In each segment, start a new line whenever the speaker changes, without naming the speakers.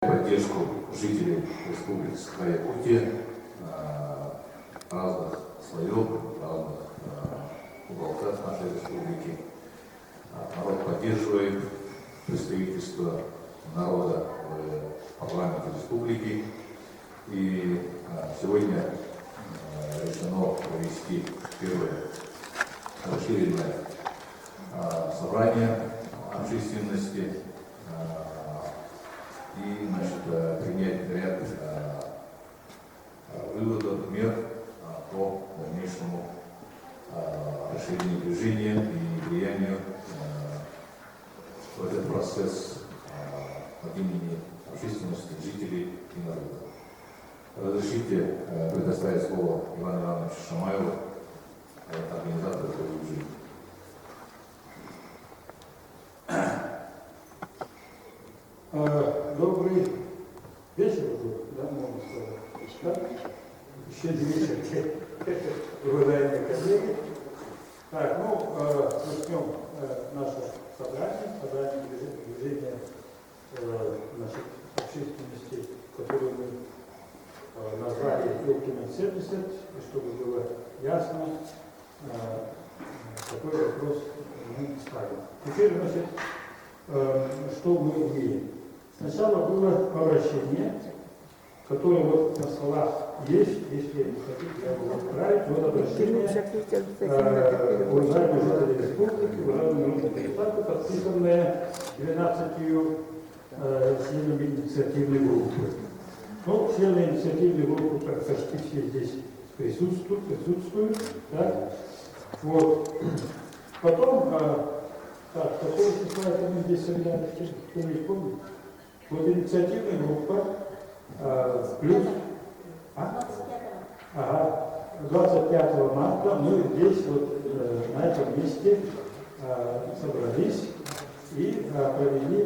Поддержку жителей Республики Саха-Якутия, разных слоев, разных уголках нашей республики. Народ поддерживает представительство народа в парламенте республики. И сегодня решено провести первое расширенное собрание общественности и принять ряд выводов, мер по дальнейшему расширению движения и влиянию в этот процесс от имени общественности, жителей и народа. Разрешите предоставить слово Ивану Ивановичу Шамаеву, организатору этого движения.
Добрый вечер уже, да, можно сказать. Еще вечер, уважаемые коллеги. Так, начнем наше собрание движения общественности, которую мы назвали Илкимен 70, и чтобы было ясно, какой вопрос мы ставим. Теперь, что мы имеем? Сначала было обращение, которое вот на столах есть, если не хотите, я могу отправить. Вот обращение уважаемых жителей республики, уважаемых народных депутатов, подписанное 12 членами инициативной группы. Ну, члены инициативной группы почти все здесь присутствуют. Да? Вот. Потом, какого числа это мы здесь собирались, кто не помнит? Вот инициативная группа плюс 25 марта мы здесь вот на этом месте собрались и провели,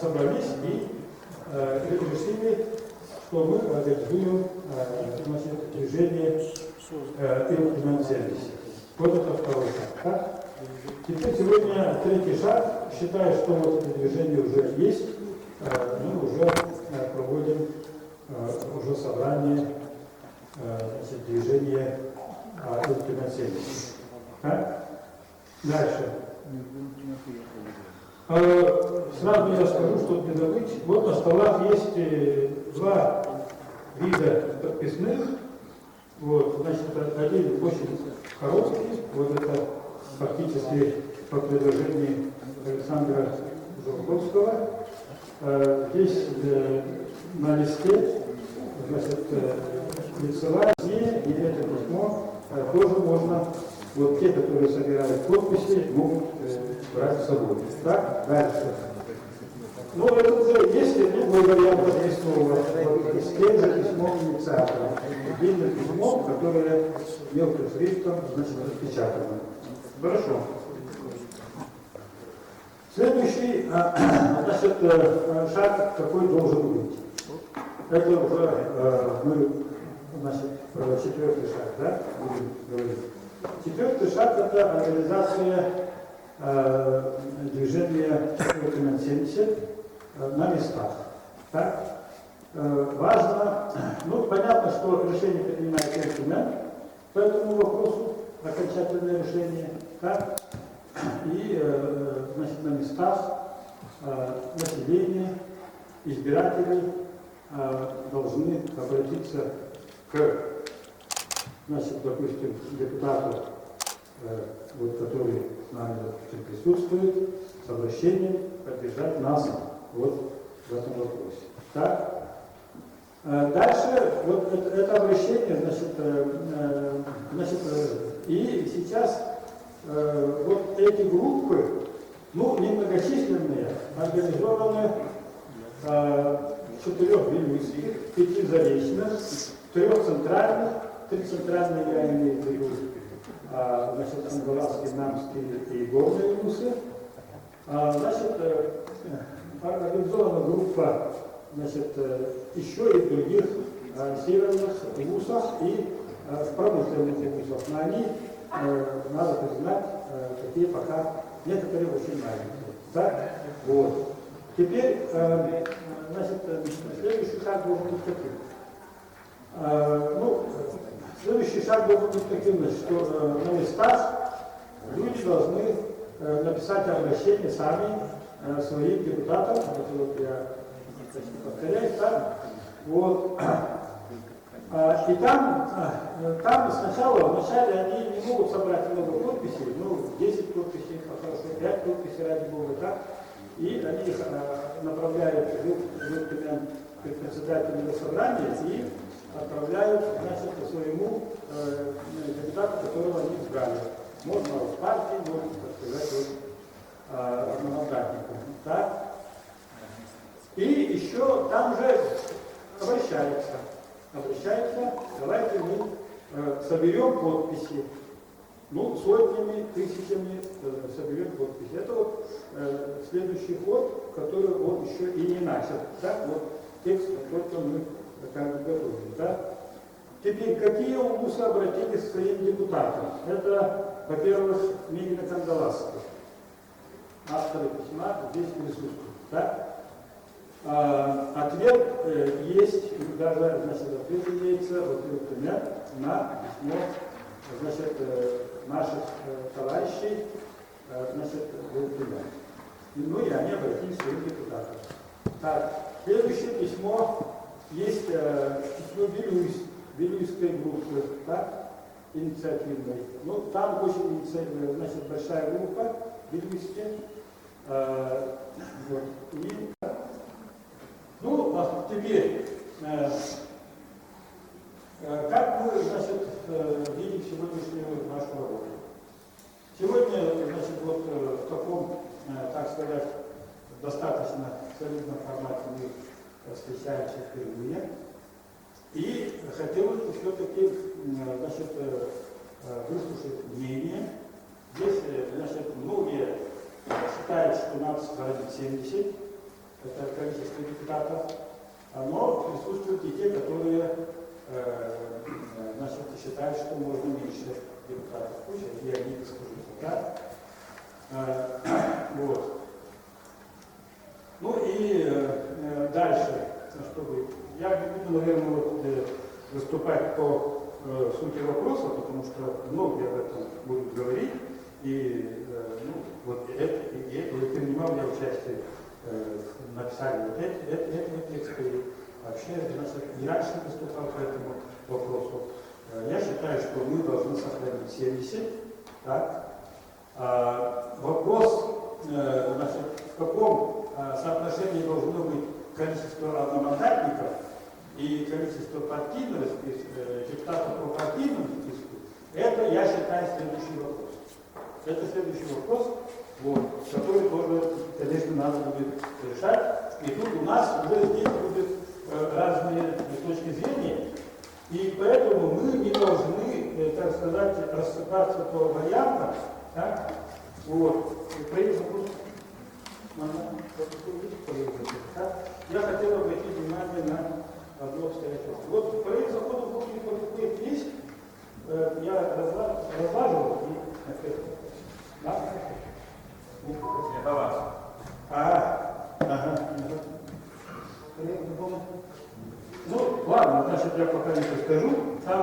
собрались и решили, что мы организуем движение Илкимен 70. Вот это второй шаг. Так? Теперь сегодня третий шаг. Считаю, что вот это движение уже есть. Мы уже проводим уже собрание движения Илкимен 70. Так? Дальше. Сразу я скажу, чтобы не забыть. Вот на столах есть два вида подписных. Вот, значит, один очень короткий, вот это фактически по предложению Александра Жуковского. Здесь на листе, значит, лицевая и это письмо тоже можно, вот те, которые собирают подписи, могут брать с собой. Так, дальше. Ну, это уже есть, был вариант адресового с тем же письмом инициатора. Отдельное письмо, которое мелким шрифтом, значит, распечатано. Хорошо. Следующий, значит, шаг какой должен быть. Это уже мы, значит, про четвертый шаг, да, будем говорить. Четвертый шаг – это организация движения Илкимен 70 на местах. Так? Важно, ну, понятно, что решение принимает Илкимен по этому вопросу, окончательное решение. Так? И, значит, на местах население, избиратели должны обратиться к, значит, допустим, депутату, вот, который с нами, допустим, присутствует, с обращением поддержать нас вот в этом вопросе. Так? Дальше, вот это обращение, значит, и сейчас вот эти группы, ну, немногочисленные, организованы в 4 вильнюсских, 5 заречных, 3 центральных, 3 центральные, я имею в виду, значит, Ангаласский, Намский и Горный Вильнюсы. Значит, организована группа, значит, еще и в других северных вузах и в промышленных вузах. Но они, надо признать, такие пока некоторые очень маленькие. Так? Вот. Теперь, значит, следующий шаг должен быть таким. Следующий шаг должен быть таким, значит, что на местах люди должны написать обращение сами своим депутатам. Это вот я почти повторяюсь, так? Вот. И там сначала, вначале они не могут собрать много подписей, 10 подписей, хорошо, 5 подписей, ради бога, так? И они их направляют к председателю собрания и отправляют, значит, своему депутату, которого они избрали. Можно в партии, можно, так сказать, одномандатнику. Так? И еще там же обращаются, давайте мы соберем подписи, сотнями, тысячами соберем подписи. Это вот следующий ход, который он еще и не начал. Так, вот текст, только мы готовим. Да? Теперь, какие УМУСы обратились к своим депутатам? Это, во-первых, Мигина Кандаласский, авторы письма здесь присутствуют. Да? Ответ есть, даже, значит, ответ имеется, вот, например, на письмо, значит, наших товарищей, значит, и они обратились к своим депутатам. Так, следующее письмо есть письмо Вилюйской группы, так, инициативной. Там очень, значит, большая группа Вилюйские. Вот, и теперь, как мы, значит, видим сегодняшнюю нашу работу? Сегодня, значит, вот в таком, так сказать, достаточно солидном формате мы встречаемся впервые. И хотелось бы все-таки, значит, выслушать мнение. Здесь, значит, многие считают, что надо сохранить 70. Это количество депутатов, но присутствуют и те, которые значит, считают, что можно меньше депутатов. Пусть и они скажут, да? Вот. Дальше, чтобы я не буду, наверное, выступать по сути вопроса, потому что многие об этом будут говорить, и я принимал участие написали вот эти тексты. Вообще, значит, и раньше выступал по этому вопросу. Я считаю, что мы должны сохранить 70. Так? Вопрос, значит, в каком соотношении должно быть количество одномандатников и количество партийного депутатов по партийному списку, это, я считаю, следующий вопрос. Это следующий вопрос, вот, который тоже, конечно, надо будет решать. И тут у нас уже здесь будут разные точки зрения, и поэтому мы не должны, так сказать, рассыпаться по вариантам. Так? Вот. Я хотел обратить внимание на одно обстоятельство. Вот проект закона в общем есть, я разлаживал и да?
Это вас.
Ага. Ладно, значит, я пока не расскажу. Там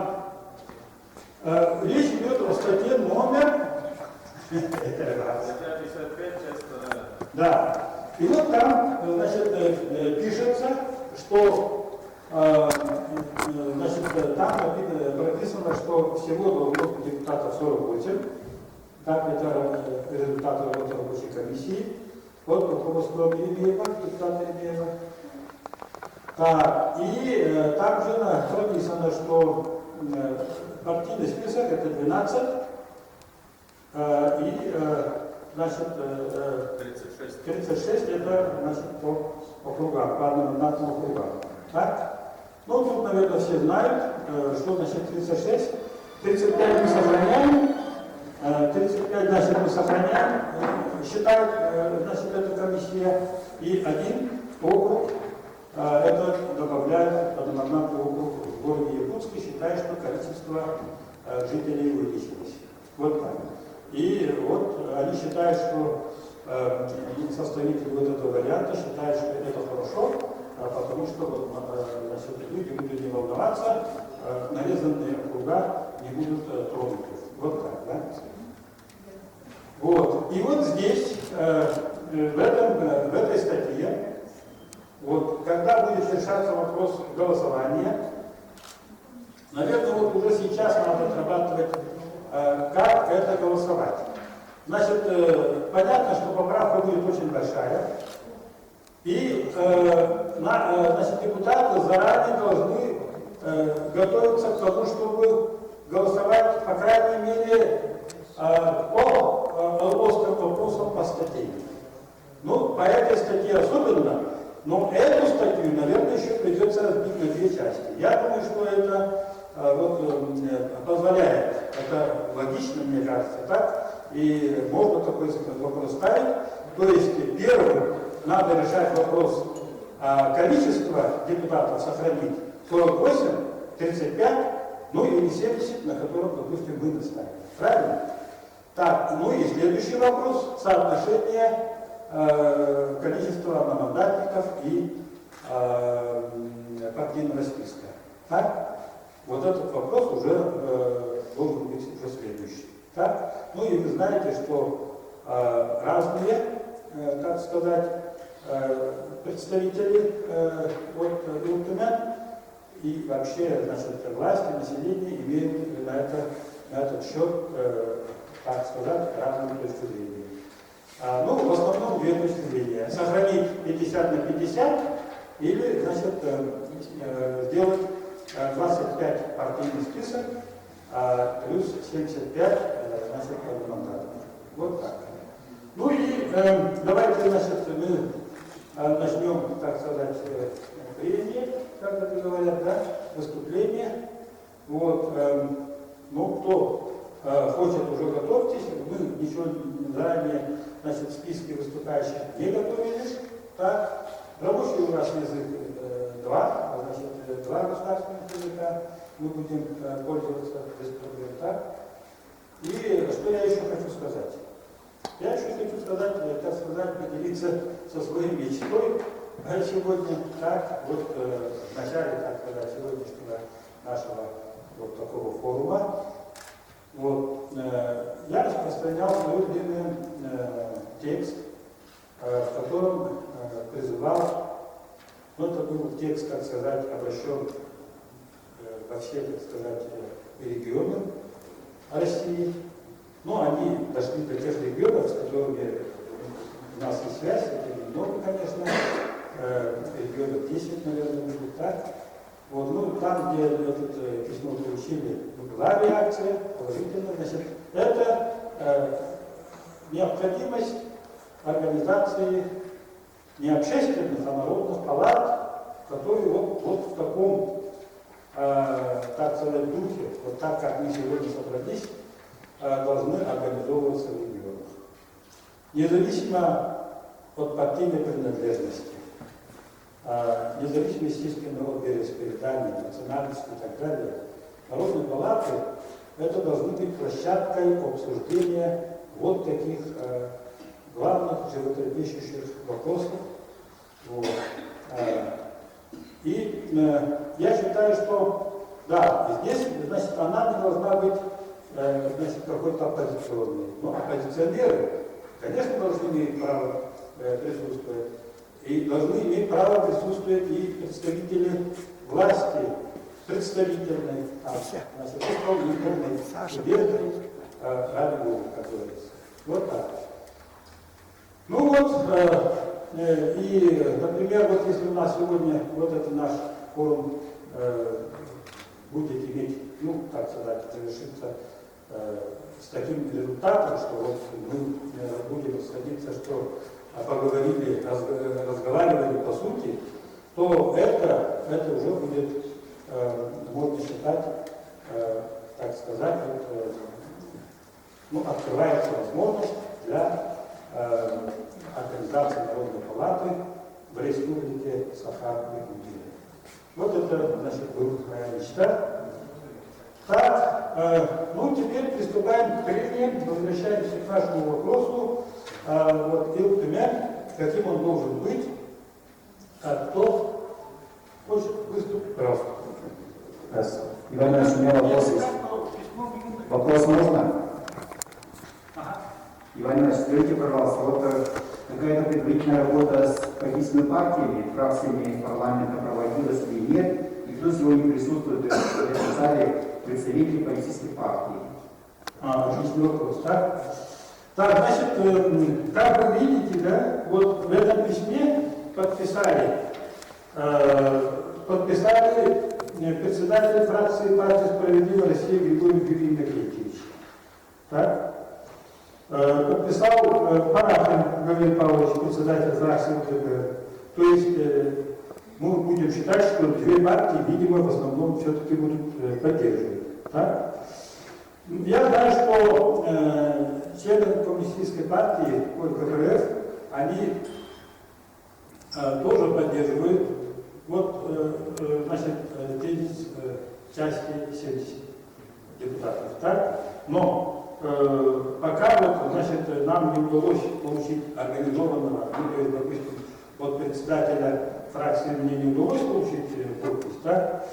речь идет о статье номер.
Статья 55, часть 2.
Да. И вот там, значит, пишется, что значит, там прописано, что всего должно быть депутатов 48. Так, это результат работы рабочей комиссии. Вот по поводу Еремеева, депутата Еремеева. Так, и также прописано, что партийный список это 12, и значит 36 это значит по округам, по одномандатным округам. Так? Ну, тут, наверное, все знают, что значит 36. 35 мы сохраняем, 35, значит, мы сохраняем, считает, значит, эта комиссия, и один округ, это добавляет одномандатный округ в городе Якутске, считая, что количество жителей увеличилось. Вот так. И вот они считают, что составители вот этого варианта считают, что это хорошо, потому что значит, люди будут не волноваться, нарезанные округа не будут тронуты. Вот так, да? Вот. И вот здесь, в этой статье, вот, когда будет решаться вопрос голосования, наверное, вот уже сейчас надо отрабатывать, как это голосовать. Значит, понятно, что поправка будет очень большая, и значит, депутаты заранее должны готовиться к тому, чтобы голосовать, по крайней мере, по острым вопросам по статье. Ну, по этой статье особенно, но эту статью, наверное, еще придется разбить на две части. Я думаю, что это позволяет, это логично, мне кажется, так, и можно такой вопрос ставить. То есть, первым надо решать вопрос количества депутатов сохранить 48, 35, ну или 70, на котором, допустим, мы наставим. Правильно? Так, ну и следующий вопрос, соотношение количества одномандатников и партийного списка. Так? Вот этот вопрос уже должен быть уже следующий. Так? Ну и вы знаете, что разные, так сказать, представители от ЛТМ и вообще, значит, власти, население имеют на этот счет, так сказать, разные точки зрения. Ну, в основном две точки зрения. Сохранить 50 на 50 или, значит, сделать 25 партийный список, плюс 75, значит, одномандатных. Вот так. Ну и давайте, значит, мы начнем, так сказать, прения, как это говорят, да, выступление. Вот, ну, кто хочет, уже готовьтесь, мы ничего заранее, значит, в списке выступающих не готовились. Так, рабочий у нас язык два, значит, два государственных языка, мы будем пользоваться без проблем. Так. И что я еще хочу сказать? Я еще хочу сказать, так сказать, поделиться со своей мечтой сегодня, так, вот в начале, так сказать, сегодняшнего нашего вот такого форума. Вот, я распространял свой любимый текст, в котором призывал, ну, это был текст, так сказать, обращен во все, так сказать, регионы России. Но они дошли до тех регионов, с которыми у нас есть связь, это немного, конечно, регионов 10, наверное, будет так. Вот, ну, там, где это письмо получили, была реакция положительная, значит, это необходимость организации не общественных, а народных палат, которые вот в таком, так сказать, духе, вот так, как мы сегодня собрались, должны организовываться в регионах. Независимо от партийной принадлежности, независимо, естественно, от вероисповедания, национальности и так далее, народные палаты это должны быть площадкой обсуждения вот таких главных животрепещущих вопросов. Вот. И я считаю, что да, здесь, значит, она не должна быть значит, какой-то оппозиционный. Но оппозиционеры, конечно, должны иметь право присутствовать. И должны иметь право присутствовать и представители власти, представительной, значит, исполнительной, судебной, ради Бога, как говорится. Вот так. Ну вот, и, например, вот если у нас сегодня вот это наш форум будет иметь, ну, так сказать, завершиться с таким результатом, что вот мы будем сходиться, что поговорили, разговаривали по сути, то это уже будет, можно считать, так сказать, вот, ну, открывается возможность для организации Народной палаты в республике Саха-Якутия. Вот это, значит, была моя мечта. Так, ну теперь приступаем к прениям, возвращаемся к нашему вопросу. вот Илтумян, каким он должен быть, кто хочет выступить, пожалуйста.
Раз. Иван Иванович, у меня вопрос есть. Вопрос можно?
Ага.
Иван Иванович, скажите, пожалуйста, вот какая-то предварительная работа с правительственными партиями, фракциями парламента проводилась или нет, и кто сегодня присутствует в этом зале представителей политических партий?
Отличный вопрос, так? Так, значит, как вы видите, да, вот в этом письме подписали председатель фракции партии «Справедливая Россия» Григорий Юрий Иннокентьевич. Так? Подписал Парахин Гаврил Павлович, председатель фракции УДПР. То есть мы будем считать, что две партии, видимо, в основном все-таки будут поддерживать. Так? Я знаю, что члены коммунистической партии, КПРФ, они тоже поддерживают значит, тезис части 70 депутатов. Так? Но пока значит, нам не удалось получить организованного, то есть, допустим, от председателя фракции мне не удалось получить подпись, так?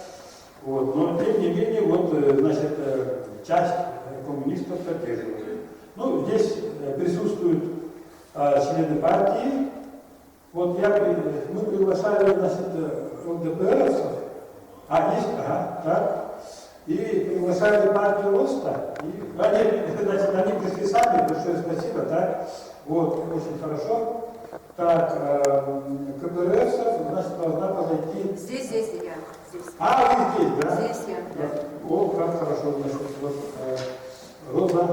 Вот. Но тем не менее, значит, часть коммунистов поддерживает. Ну, здесь присутствуют члены партии. Вот мы приглашали, значит, ЛДПРовцев, так, и приглашали партию Роста. И они пришли сами, большое спасибо, так, вот, очень хорошо. Так, КПРФцев, значит, должна подойти.
Здесь я. Здесь.
Вы здесь, да?
Здесь я. Да.
О, как хорошо, значит, вот, Роза.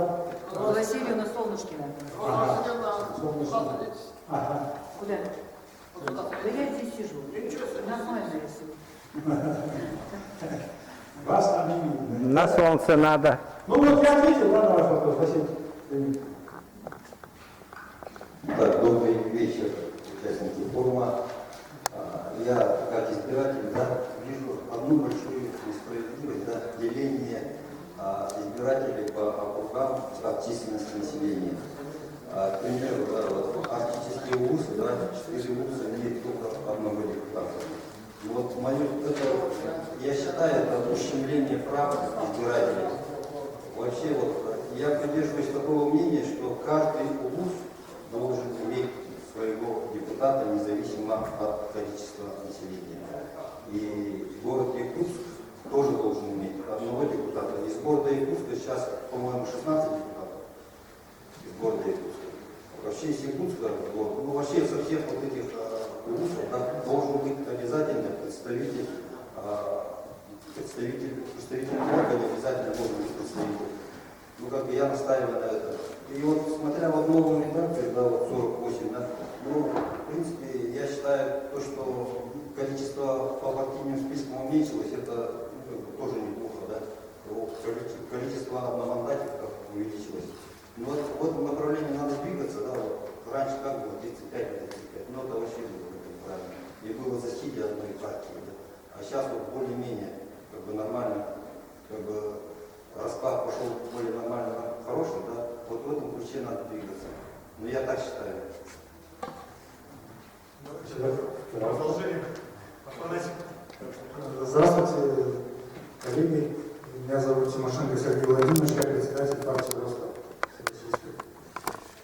Роза Васильевна Солнышкина.
Ага. Солнышкина. Ага.
Куда? Да я здесь сижу. Нормально я сижу.
Вас там не видно.
На солнце надо.
Ну вот я ответил, да, на ваш вопрос, спасибо.
Так, добрый вечер, участники форума. Я, как избиратель, вижу одну большую несправедливость, деление избирателей по округам от численности населения. К примеру, арктические вузы, 4 вуза имеют только одного депутата. И вот я считаю, это ущемление прав избирателей. Вообще, я придерживаюсь такого мнения, что каждый вуз должен иметь своего депутата, независимо от количества населения. И город Якутск тоже должен иметь одного депутата. Из города Якутска сейчас, по-моему, 16 депутатов. Из города Якутска. Вообще из Якутска, вообще со всех этих вузов должен быть обязательно представитель органа, обязательно должен быть представитель. Я настаиваю на этом. И смотря в новую редакцию, 48, в принципе, я считаю, что количество по партийным спискам уменьшилось, это тоже неплохо, количество одномандатников увеличилось. Но в этом направлении надо двигаться, раньше как было, 35, но это вообще было неправильно. И было в защите одной партии, а сейчас более-менее, нормально, распад пошел более нормально, хороший, вот в этом ключе надо двигаться. Но я так считаю.
Продолжение. Здравствуйте, коллеги. Меня зовут Тимошенко Сергей Владимирович, я председатель партии Роста.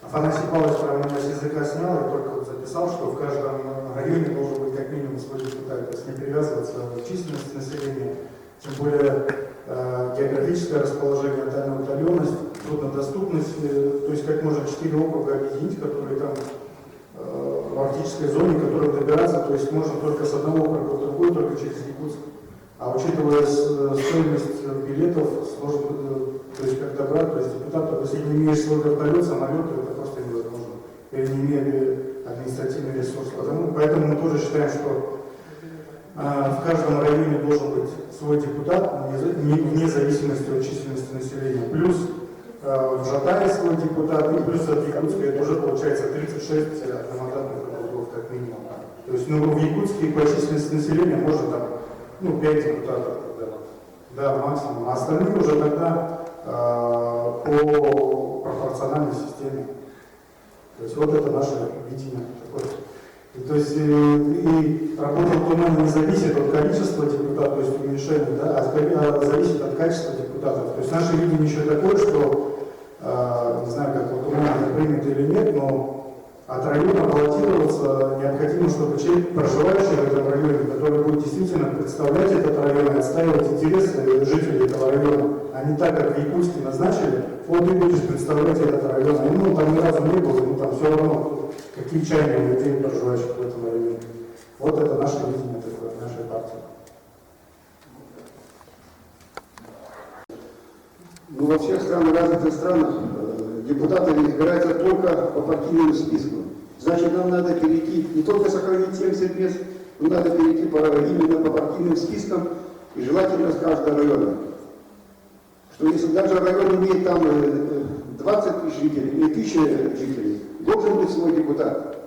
Афанасий Павлович про меня с языка снял, я только записал, что в каждом районе должен быть как минимум свой депутат, то есть не привязываться к численности населения, тем более географическое расположение, дальняя удаленность, труднодоступность, то есть как можно 4 округа объединить, которые там в арктической зоне, которым добираться, то есть можно только с одного округа в другой, только через Якутск. А учитывая стоимость билетов, сложно, то есть как добрать, то есть депутатов, если не имеешь свой вертолет, самолет, то это просто невозможно, или не имея административный ресурс. Поэтому мы тоже считаем, что в каждом районе должен быть свой депутат, вне зависимости от численности населения. Плюс в Жатае свой депутат, и плюс от Якутска это уже получается 36 одномандатных округов как минимум. То есть в Якутске по численности населения можно там 5 депутатов, да, максимум. А остальные уже тогда по пропорциональной системе. То То есть вот это наше видение такое. И, то есть и работа Тумана не зависит от количества депутатов, то есть уменьшения, да, а зависит от качества депутатов. То есть наше видение еще такое, что, не знаю, как вот Туман это примет или нет, но от района баллотироваться необходимо, чтобы человек, проживающий в этом районе, который будет действительно представлять этот район и отстаивать интересы жителей этого района, а не так, как в Якутске назначили, вот ты будешь представлять этот район. А ему там ни разу не было, ему там все равно, какие чаяния у людей, проживающих в этом районе. Вот это наше видение такое, нашей партии.
Ну, во всех развитых странах депутаты избираются только по партийному списку. Значит, нам надо перейти, не только сохранить 70 мест, но надо перейти именно по партийным спискам, и желательно с каждого района. Что если даже район имеет там 20 тысяч жителей или 1000 жителей, должен быть свой депутат.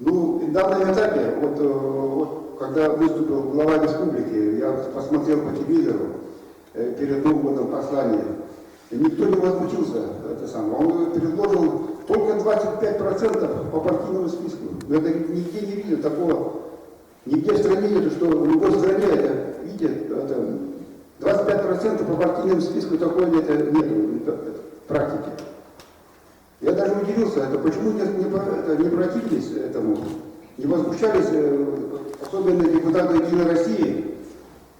Ну, в данном этапе, вот когда выступил глава республики, я посмотрел по телевизору перед Новым годом послание, и никто не возмутился, это самое. Он предложил только 25% по партийному списку. Но это нигде не видно такого, нигде в стране нету, что в любой стране это, видите, это 25% по партийному списку такого нету в практике. Я даже удивился, это почему не противились этому, не возмущались, особенно депутаты Единой России,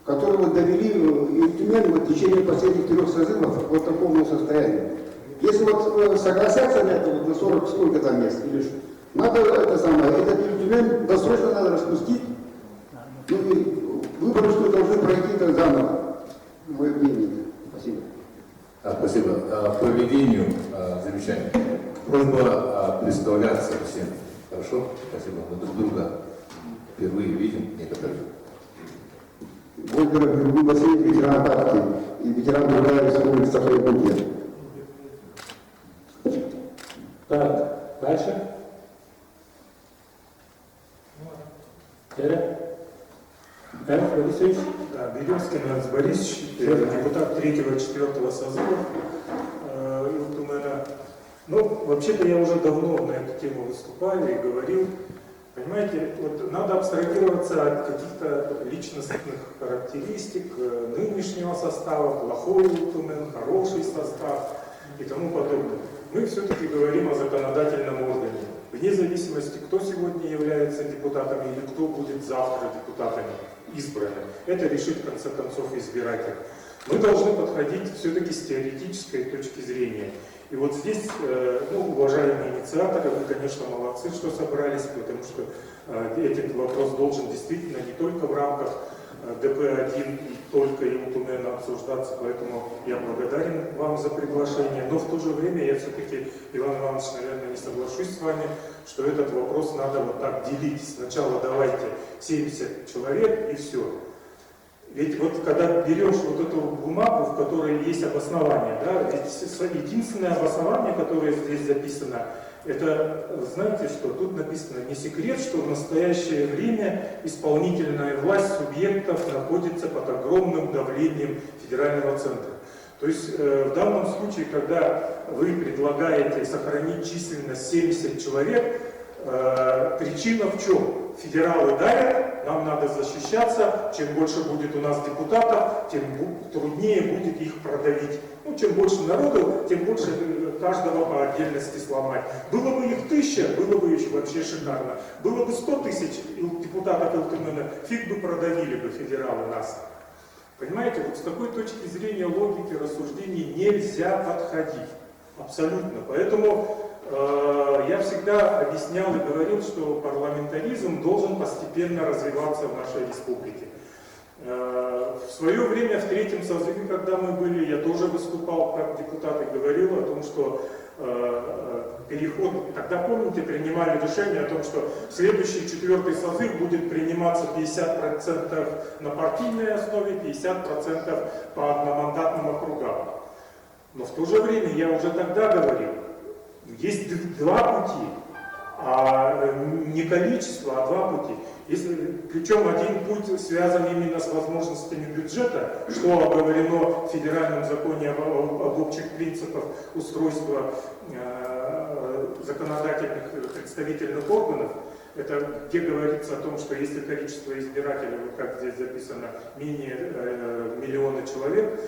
которые вот довели Тюмень в течение последних 3 созывов вот такому состоянию. Если вот согласятся на это, вот на 40 сколько там мест, или что, надо это самое, этот Тюмень досрочно надо распустить, ну и выборы, что должны пройти это заново, мое мнение. Спасибо.
Спасибо. По ведению замечаний. Просьба представляться всем. Хорошо? Спасибо. Мы друг друга впервые видим некоторых.
Вольгер Григорий Васильевич, ветеран партии и ветеран Другая Республики Сахалин-Бурге.
Так, дальше. Борисович.
Да, Березкин Иван Борисович, депутат 3-4 созыва Илтумена. Ну, вообще-то я уже давно на эту тему выступаю и говорил. Понимаете, вот надо абстрагироваться от каких-то личностных характеристик нынешнего состава, плохой Илтумен, хороший состав и тому подобное. Мы все-таки говорим о законодательном органе. Вне зависимости, кто сегодня является депутатом или кто будет завтра депутатами избранным. Это решит в конце концов избиратель. Мы должны подходить все-таки с теоретической точки зрения. И вот здесь, уважаемые инициаторы, вы, конечно, молодцы, что собрались, потому что этот вопрос должен действительно не только в рамках ДП-1 и только Илтумена обсуждаться, поэтому я благодарен вам за приглашение. Но в то же время я все-таки, Иван Иванович, наверное, не соглашусь с вами, что этот вопрос надо вот так делить. Сначала давайте 70 человек и все. Ведь вот когда берешь вот эту бумагу, в которой есть обоснование, да, ведь единственное обоснование, которое здесь записано, это, знаете что, тут написано, не секрет, что в настоящее время исполнительная власть субъектов находится под огромным давлением федерального центра. То есть в данном случае, когда вы предлагаете сохранить численность 70 человек, причина в чем? Федералы давят, нам надо защищаться, чем больше будет у нас депутатов, тем труднее будет их продавить. Ну, чем больше народу, тем больше каждого по отдельности сломать. Было бы их 1000, было бы еще вообще шикарно. Было бы 100 тысяч депутатов ЛТМН, фиг бы продавили бы федералы нас. Понимаете, вот с такой точки зрения логики рассуждений нельзя подходить. Абсолютно. Поэтому я всегда объяснял и говорил, что парламентаризм должен постепенно развиваться в нашей республике. В свое время, в 3-м созыве, когда мы были, я тоже выступал как депутат и говорил о том, что переход, тогда, помните, принимали решение о том, что следующий 4-й созыв будет приниматься 50% на партийной основе, 50% по одномандатным округам. Но в то же время я уже тогда говорил, есть 2 пути, не количество, а 2 пути. Причем один путь связан именно с возможностями бюджета, что оговорено в Федеральном законе об общих принципах устройства законодательных представительных органов, это где говорится о том, что если количество избирателей, вот как здесь записано, менее миллиона человек,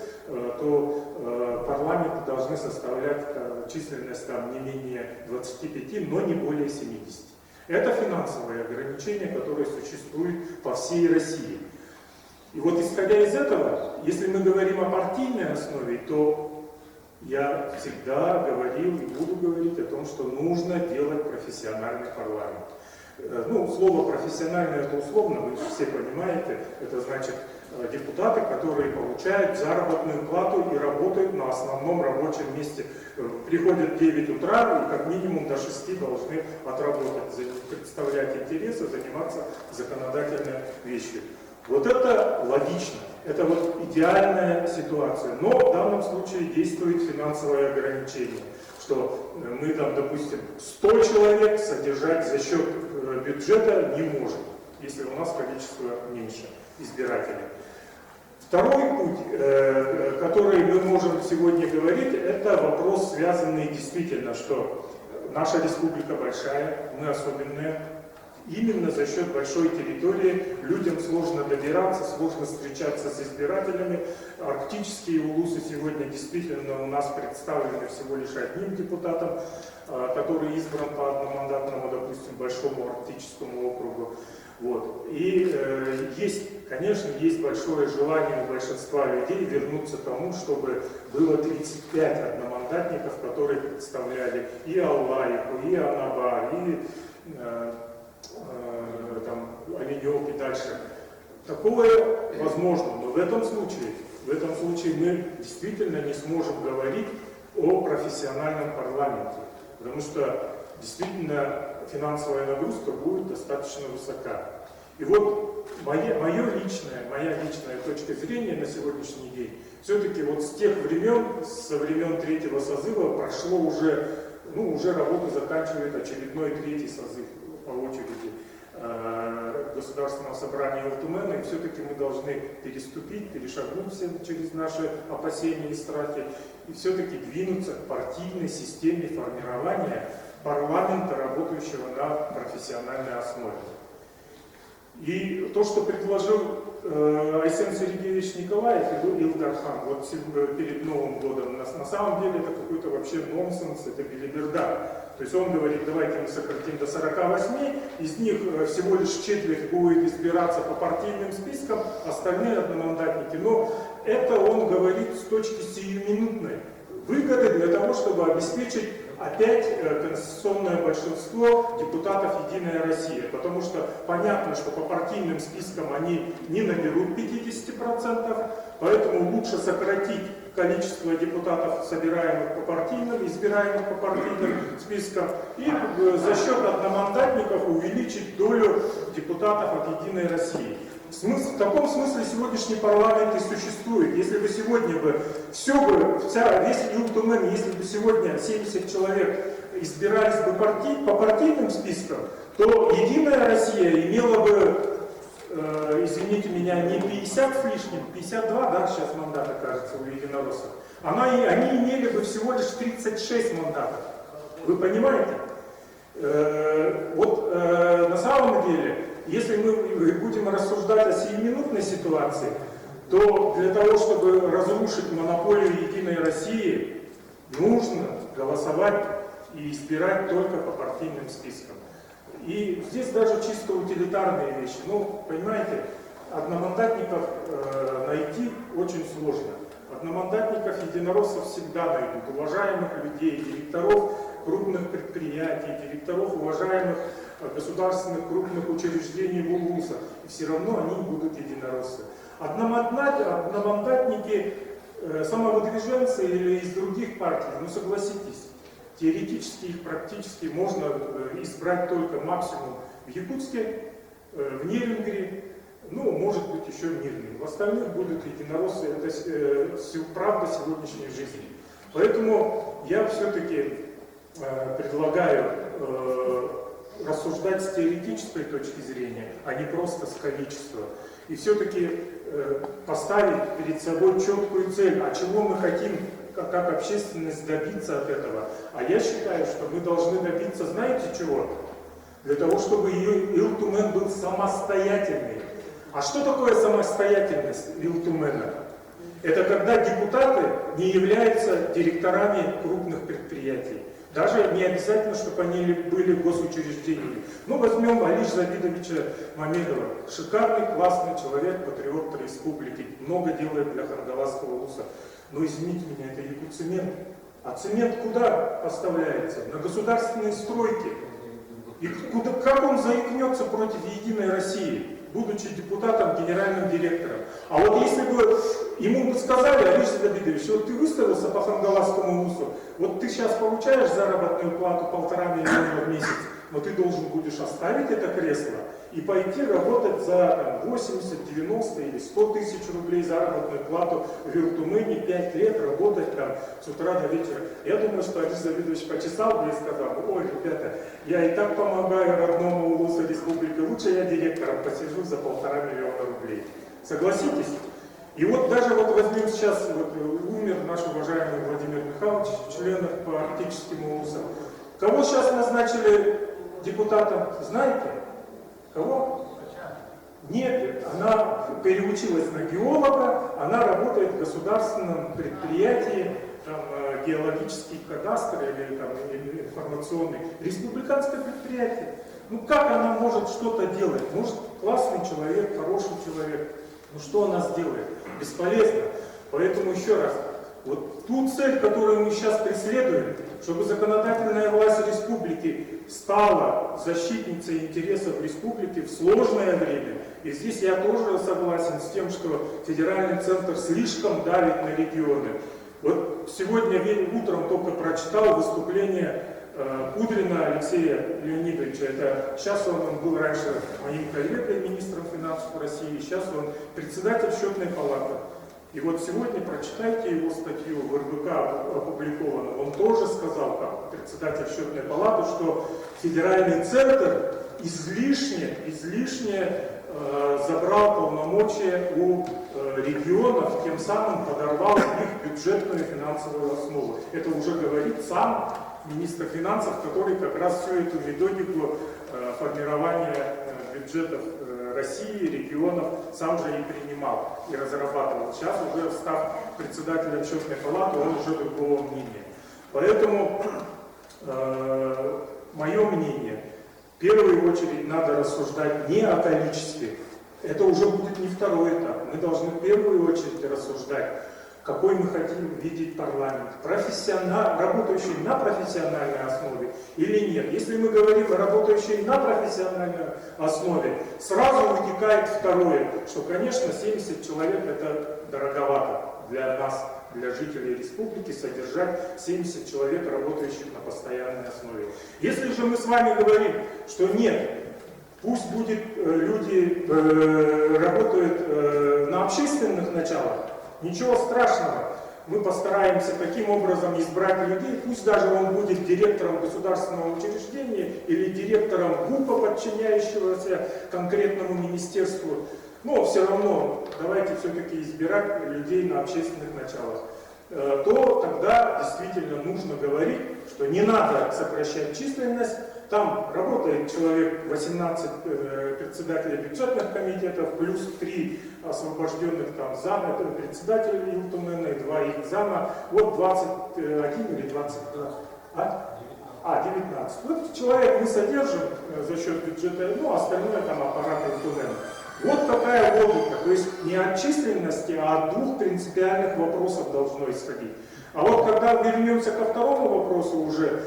то парламенты должны составлять численность там не менее 25, но не более 70. Это финансовые ограничения, которые существуют по всей России. И вот исходя из этого, если мы говорим о партийной основе, то я всегда говорил и буду говорить о том, что нужно делать профессиональный парламент. Ну, слово «профессиональный» это условно, вы все понимаете, это значит депутаты, которые получают заработную плату и работают на основном рабочем месте. Приходят в 9 утра и как минимум до 6 должны отработать, представлять интересы, заниматься законодательной вещью. Вот это логично, это вот идеальная ситуация, но в данном случае действует финансовое ограничение, что мы там, допустим, 100 человек содержать за счет бюджета не можем, если у нас количество меньше избирателей. Второй путь, который мы можем сегодня говорить, это вопрос, связанный действительно, что наша республика большая, мы особенные. Именно за счет большой территории людям сложно добираться, сложно встречаться с избирателями. Арктические улусы сегодня действительно у нас представлены всего лишь одним депутатом, который избран по одномандатному, допустим, большому арктическому округу. Вот. И конечно, есть большое желание у большинства людей вернуться к тому, чтобы было 35 одномандатников, которые представляли и Аллаиху, и Анаба, и Оленёк и дальше. Такое возможно, но в этом случае мы действительно не сможем говорить о профессиональном парламенте, потому что действительно финансовая нагрузка будет достаточно высока. И вот моя личная точка зрения на сегодняшний день, все-таки вот с тех времен, со времен 3-го созыва прошло уже работу заканчивает очередной 3-й созыв по очереди Государственного собрания Уртумена, и все-таки мы должны перешагнуть все через наши опасения и страхи, и все-таки двинуться к партийной системе формирования парламента, работающего на профессиональной основе. И то, что предложил Айсен Сергеевич Николаев и Илгархан вот перед Новым годом, на самом деле это какой-то вообще нонсенс, это белиберда. То есть он говорит, давайте мы сократим до 48, из них всего лишь четверть будет избираться по партийным спискам, остальные одномандатники. Но это он говорит с точки сиюминутной выгоды для того, чтобы обеспечить опять конституционное большинство депутатов «Единая Россия», потому что понятно, что по партийным спискам они не наберут 50%, поэтому лучше сократить количество депутатов, собираемых по партийным, избираемых по партийным спискам, и за счет одномандатников увеличить долю депутатов от «Единой России». В таком смысле сегодняшний парламент и существует. Если бы сегодня весь Юлтумен, если бы сегодня 70 человек избирались бы по партийным спискам, то «Единая Россия» имела бы, извините меня, не 50 с лишним, 52, да, сейчас мандата, кажется, у единороссов. Они имели бы всего лишь 36 мандатов. Вы понимаете? На самом деле, если мы будем рассуждать о сиюминутной ситуации, то для того, чтобы разрушить монополию «Единой России», нужно голосовать и избирать только по партийным спискам. И здесь даже чисто утилитарные вещи. Понимаете, одномандатников найти очень сложно. Одномандатников единороссов всегда найдут. Уважаемых людей, директоров крупных предприятий, директоров уважаемых государственных крупных учреждений в УЛУСах. И все равно они будут единороссы. Одномандатники, самовыдвиженцы или из других партий, согласитесь, теоретически их практически можно избрать только максимум в Якутске, в Нерюнгри, может быть еще в Мирне. В остальных будут единороссы, это правда сегодняшней жизни. Поэтому я все-таки предлагаю рассуждать с теоретической точки зрения, а не просто с количества. И все-таки поставить перед собой четкую цель, а чего мы хотим как общественность добиться от этого. А я считаю, что мы должны добиться, знаете чего? Для того, чтобы Ил-Тумен был самостоятельный. А что такое самостоятельность Ил-Тумена? Это когда депутаты не являются директорами крупных предприятий. Даже не обязательно, чтобы они были госучреждениями. Ну, возьмем Алиш Завидовича Мамедова. Шикарный, классный человек, патриот республики. Много делает для Хангаласского УСа. Но извините меня, это Якутцемент. А цемент куда поставляется? На государственные стройки. И как он заикнется против Единой России, будучи депутатом, генеральным директором? А вот если бы ему бы сказали: Алиш Давидович, вот ты выставился по Хангаласскому УСу, вот ты сейчас получаешь заработную плату 1,5 миллиона в месяц, но ты должен будешь оставить это кресло и пойти работать за 80, 90 или 100 тысяч рублей заработную плату в Ил-Тумене, 5 лет работать там с утра до вечера. Я думаю, что Алиш Давидович почесал бы и сказал: ой, ребята, я и так помогаю родному УСу республики, лучше я директором посижу за 1,5 миллиона рублей. Согласитесь? И вот даже вот возьмем сейчас, вот умер наш уважаемый Владимир Михайлович, член по арктическому УСу. Кого сейчас назначили депутатом, знаете? Кого? Нет, она переучилась на геолога, она работает в государственном предприятии, там, геологический кадастр или там, информационный, республиканское предприятие. Ну как она может что-то делать? Может, классный человек, хороший человек, но что она сделает? Бесполезно. Поэтому еще раз, вот ту цель, которую мы сейчас преследуем, чтобы законодательная власть республики стала защитницей интересов республики в сложное время. И здесь я тоже согласен с тем, что федеральный центр слишком давит на регионы. Вот сегодня утром только прочитал выступление Кудрина Алексея Леонидовича. Это сейчас он был раньше моим коллегой, министром финансов России, сейчас он председатель счетной палаты. И вот сегодня прочитайте его статью в РБК опубликованную. Он тоже сказал, как председатель счетной палаты, что федеральный центр излишне забрал полномочия у регионов, тем самым подорвал их бюджетную и финансовую основу. Это уже говорит сам министр финансов, который как раз всю эту методику формирования бюджетов России, регионов сам же и принимал, и разрабатывал. Сейчас уже став председателем счетной палаты, он уже другого мнения. Поэтому мое мнение, в первую очередь надо рассуждать не о количестве. Это уже будет не второй этап. Мы должны в первую очередь рассуждать, какой мы хотим видеть парламент, работающий на профессиональной основе или нет. Если мы говорим о работающей на профессиональной основе, сразу вытекает второе, что, конечно, 70 человек это дороговато для нас, для жителей республики, содержать 70 человек, работающих на постоянной основе. Если же мы с вами говорим, что нет, пусть будет люди работают на общественных началах, ничего страшного. Мы постараемся таким образом избрать людей, пусть даже он будет директором государственного учреждения или директором ГУПа, подчиняющегося конкретному министерству. Но все равно давайте все-таки избирать людей на общественных началах. То тогда действительно нужно говорить, что не надо сокращать численность. Там работает человек 18 председателей бюджетных комитетов, плюс 3 освобожденных там зама, это председатель Ил-Тумена и 2 их зама. Вот 21 или 22. 19. Вот человек мы содержим за счет бюджета, ну остальное там аппарат Ил-Тумена. Вот такая логика. То есть не от численности, а от двух принципиальных вопросов должно исходить. А вот когда вернемся ко второму вопросу уже,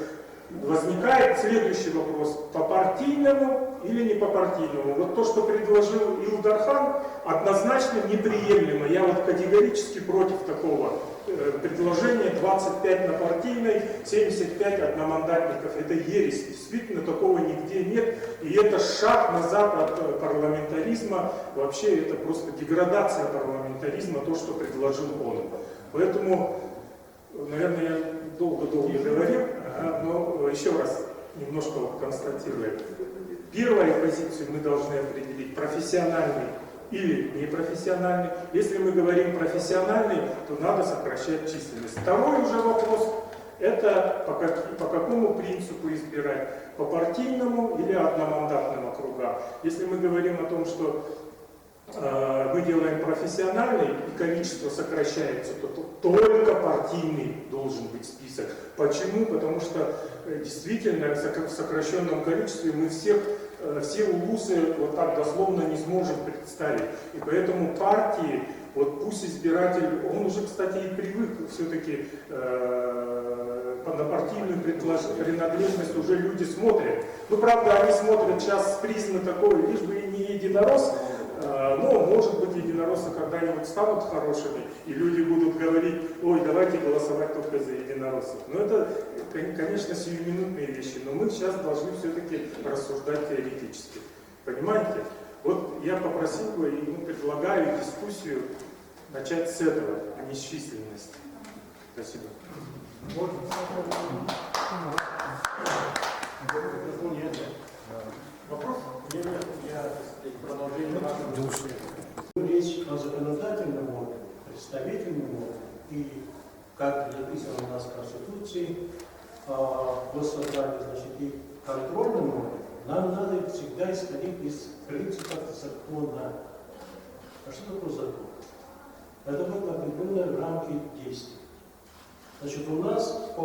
возникает следующий вопрос: по партийному или не по партийному? Вот то, что предложил Илдархан, однозначно неприемлемо. Я вот категорически против такого предложения: 25 на партийной, 75 одномандатников. Это ересь. Действительно, такого нигде нет. И это шаг назад от парламентаризма. Вообще, это просто деградация парламентаризма, то, что предложил он. Поэтому, наверное, я долго-долго говорил, но еще раз немножко констатирую. Первую позицию мы должны определить: профессиональный или непрофессиональный. Если мы говорим профессиональный, то надо сокращать численность. Второй уже вопрос, это по какому принципу избирать, по партийному или одномандатным округам. Если мы говорим о том, что мы делаем профессиональный и количество сокращается, то только партийный должен быть список. Почему? Потому что действительно в сокращенном количестве мы все улусы вот так дословно не сможем представить. И поэтому партии, вот пусть избиратель, он уже, кстати, и привык все-таки на партийную принадлежность уже люди смотрят. Ну, правда, они смотрят сейчас с призмы такой, лишь бы и не единорос, но, может быть, единороссы когда-нибудь станут хорошими, и люди будут говорить: ой, давайте голосовать только за единороссов. Но это, конечно, сиюминутные вещи, но мы сейчас должны все-таки рассуждать теоретически. Понимаете? Вот я попросил бы и предлагаю дискуссию начать с этого, а не с численности. Спасибо.
Вопрос?
Нет, я продолжение нашего. Речь о законодательном органе, представительном органе и, как записано у нас в Конституции, госсобрании, значит, и контрольном органе, нам надо всегда исходить из принципа закона. А что такое закон? Это вот определенные рамки действий. Значит, у нас по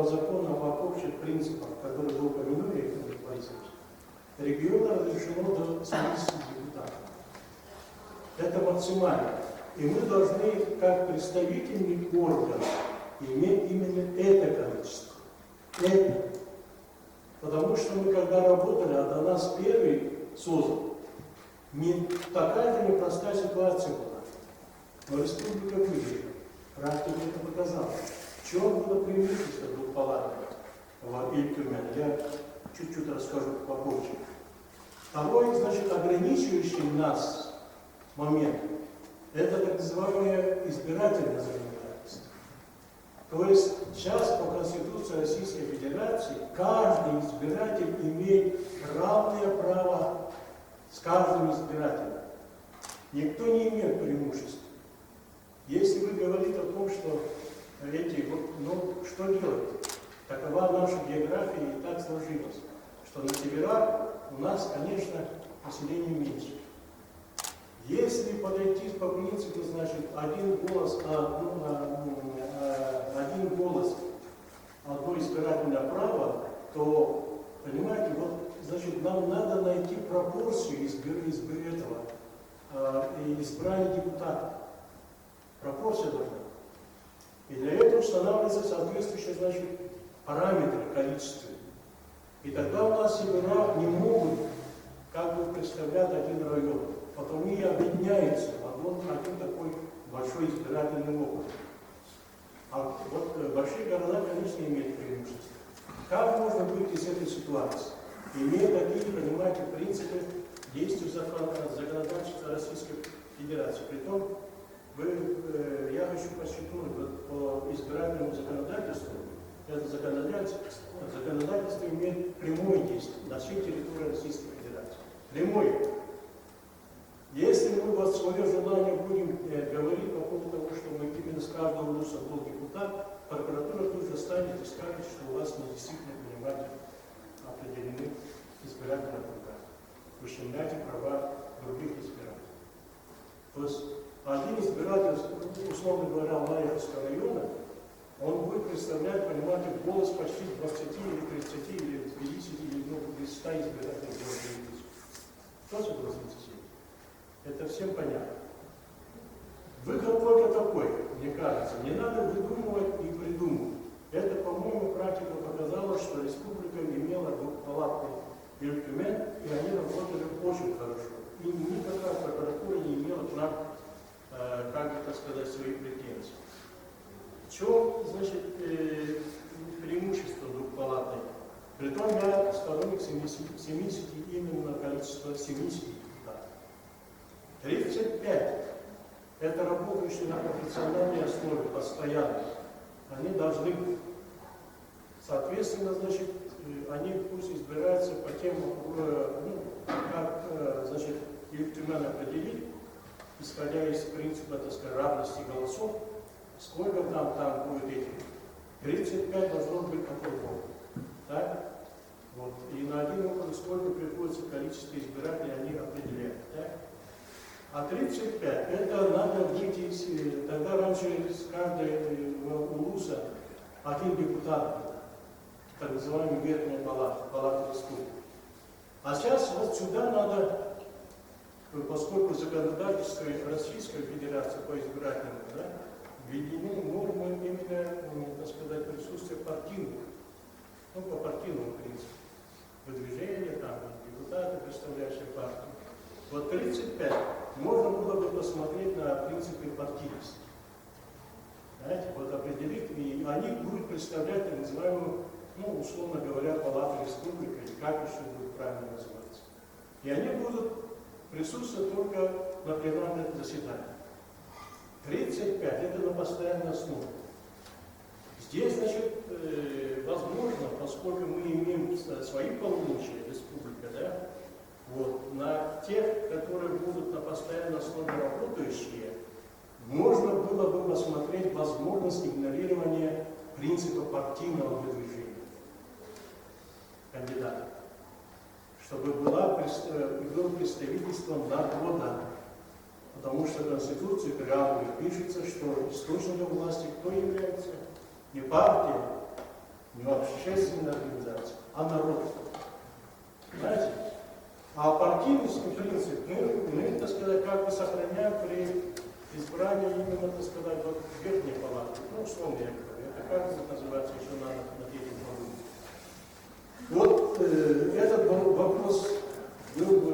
законам, по общим принципам, которые вы упомянули, Александр Борисович, региона разрешено до 70 депутатов. Это максимально. И мы должны, как представительный орган, иметь именно это количество. Это. Потому что мы, когда работали, а до нас первый создан, не такая же непростая ситуация была. Но республика выиграла. Практика это показала. В чем было преимущество двухпалатного в Ильтюмене? Я чуть-чуть расскажу попозже. Второй, значит, ограничивающий нас момент, это так называемое избирательное законодательство. То есть сейчас по Конституции Российской Федерации каждый избиратель имеет равное право с каждым избирателем. Никто не имеет преимущества. Если вы говорите о том, что что делать? Такова наша география и так сложилась, что на северах у нас, конечно, население меньше. Если подойти по принципу, значит, один голос, одно избирательное право, то, понимаете, вот, значит, нам надо найти пропорцию избрания депутата. Пропорция должна быть. И для этого устанавливаются соответствующие, значит, параметры количественные. И тогда у нас севера не могут как бы представлять один район. Потом они объединяются в один такой большой избирательный округ. А вот большие города, конечно, имеют преимущество. Как можно выйти из этой ситуации? Имея такие, понимаете, принципы действий законодательства Российской Федерации. Притом, я хочу подчеркнуть, по избирательному законодательству, это законодательство имеет прямое действие на всей территории Российской Федерации. Прямое. Если мы вот свое желание будем говорить по поводу того, что мы именно с каждого улуса был депутат, прокуратура тут же станет и скажет, что у вас не действительно, понимаете, определены избирательные округа. Ущемляете права других избирателей. То есть один избиратель, условно говоря, Малаховского района, он будет представлять, понимаете, голос почти 20 или 30 или 50 или 100 избирателей. Кто согласится с этим? Это всем понятно. Выход только такой, мне кажется. Не надо выдумывать и придумывать. Это, по-моему, практика показала, что республика имела двухпалатный Ильтюмен, и они работали очень хорошо. И никакая прокуратура не имела к нам, как это сказать, своих претензий. В чем, значит, преимущество двухпалатной? Притом я сторонник 70 именно количества 70 депутатов. 35 – это работающие на профессиональной основе, постоянно. Они должны, соответственно, значит, они пусть избираются по тем, как, значит, Ильтюмен определит, принципа, так сказать, равности голосов, сколько там будет этих? 35 должно быть округов. Так? Вот. И на один округ сколько приходится количество избирателей, они определяют. Так? А 35 это надо выйти, тогда раньше с каждого улуса один депутат был, так называемая верхняя палата, палата республики. А сейчас вот сюда надо, поскольку законодательство Российской Федерации по избирательному, да, введены нормы именно, так сказать, присутствия партийных, ну, по партийному принципу, выдвижения, там, депутаты, представляющие партию. Вот 35 можно было бы посмотреть на принципы партийности. Знаете, вот определить, и они будут представлять так называемую, ну, условно говоря, палату республики, или как еще будет правильно называться. И они будут присутствовать только на пленарных заседаниях. 35 это на постоянной основе. Здесь, значит, возможно, поскольку мы имеем свои полномочия, республика, да, вот, на тех, которые будут на постоянной основе работающие, можно было бы посмотреть возможность игнорирования принципа партийного выдвижения кандидата, чтобы было представительство народа, потому что в Конституции прямо пишется, что источником власти кто является? Не партия, не общественная организация, а народ. Знаете? А партийность, принцип, мы, так сказать, как бы сохраняем при избрании именно, так сказать, вот верхней палаты. Ну, условно я говорю, это как это называется, еще надо над этим подумать. Вот этот вопрос был бы,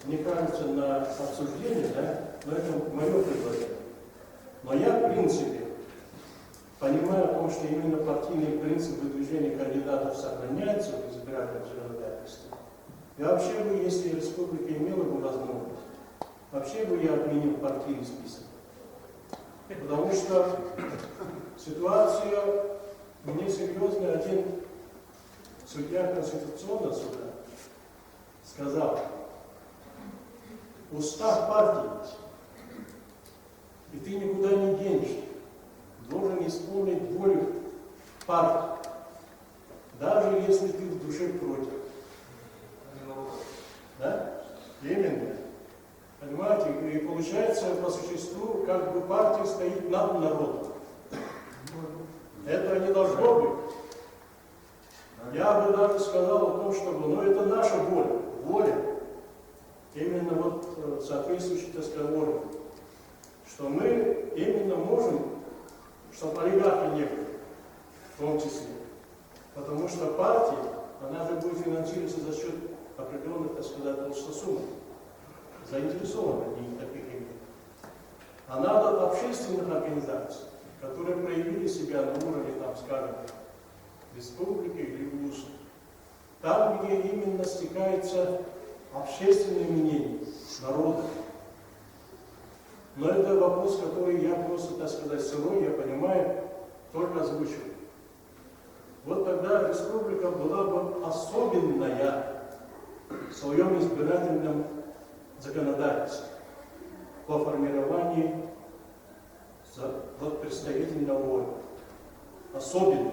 мне кажется, на обсуждение, да, но это мое предложение. Но я, в принципе, понимаю о том, что именно партийный принцип выдвижения кандидатов сохраняется в избирательном законодательстве. И вообще бы, если республика имела бы возможность, вообще бы я отменил партийный список. Потому что ситуация мне серьезная. Один судья Конституционного суда сказал: устав партии, и ты никуда не денешься, должен исполнить волю партии, даже если ты в душе против. Да? Именно. Понимаете? И получается, по существу, как бы партия стоит над народом. Этого не должно быть. Я бы даже сказал о том, что ну, это наша воля. Воля. Именно вот соответствующий, так сказать, орган. Что мы именно можем, чтобы олигархи не были, в том числе. Потому что партия, она же будет финансироваться за счет определенных, так сказать, толстосумок. Заинтересованы они таких имен. А надо общественных организаций, которые проявили себя на уровне, там, скажем, республики или ВУЗа. Там, где именно стекается общественное мнение народа. Но это вопрос, который я просто, так сказать, сырой, я понимаю, только озвучиваю. Вот тогда республика была бы особенная в своем избирательном законодательстве по формированию вот, представительного органа. Особенно.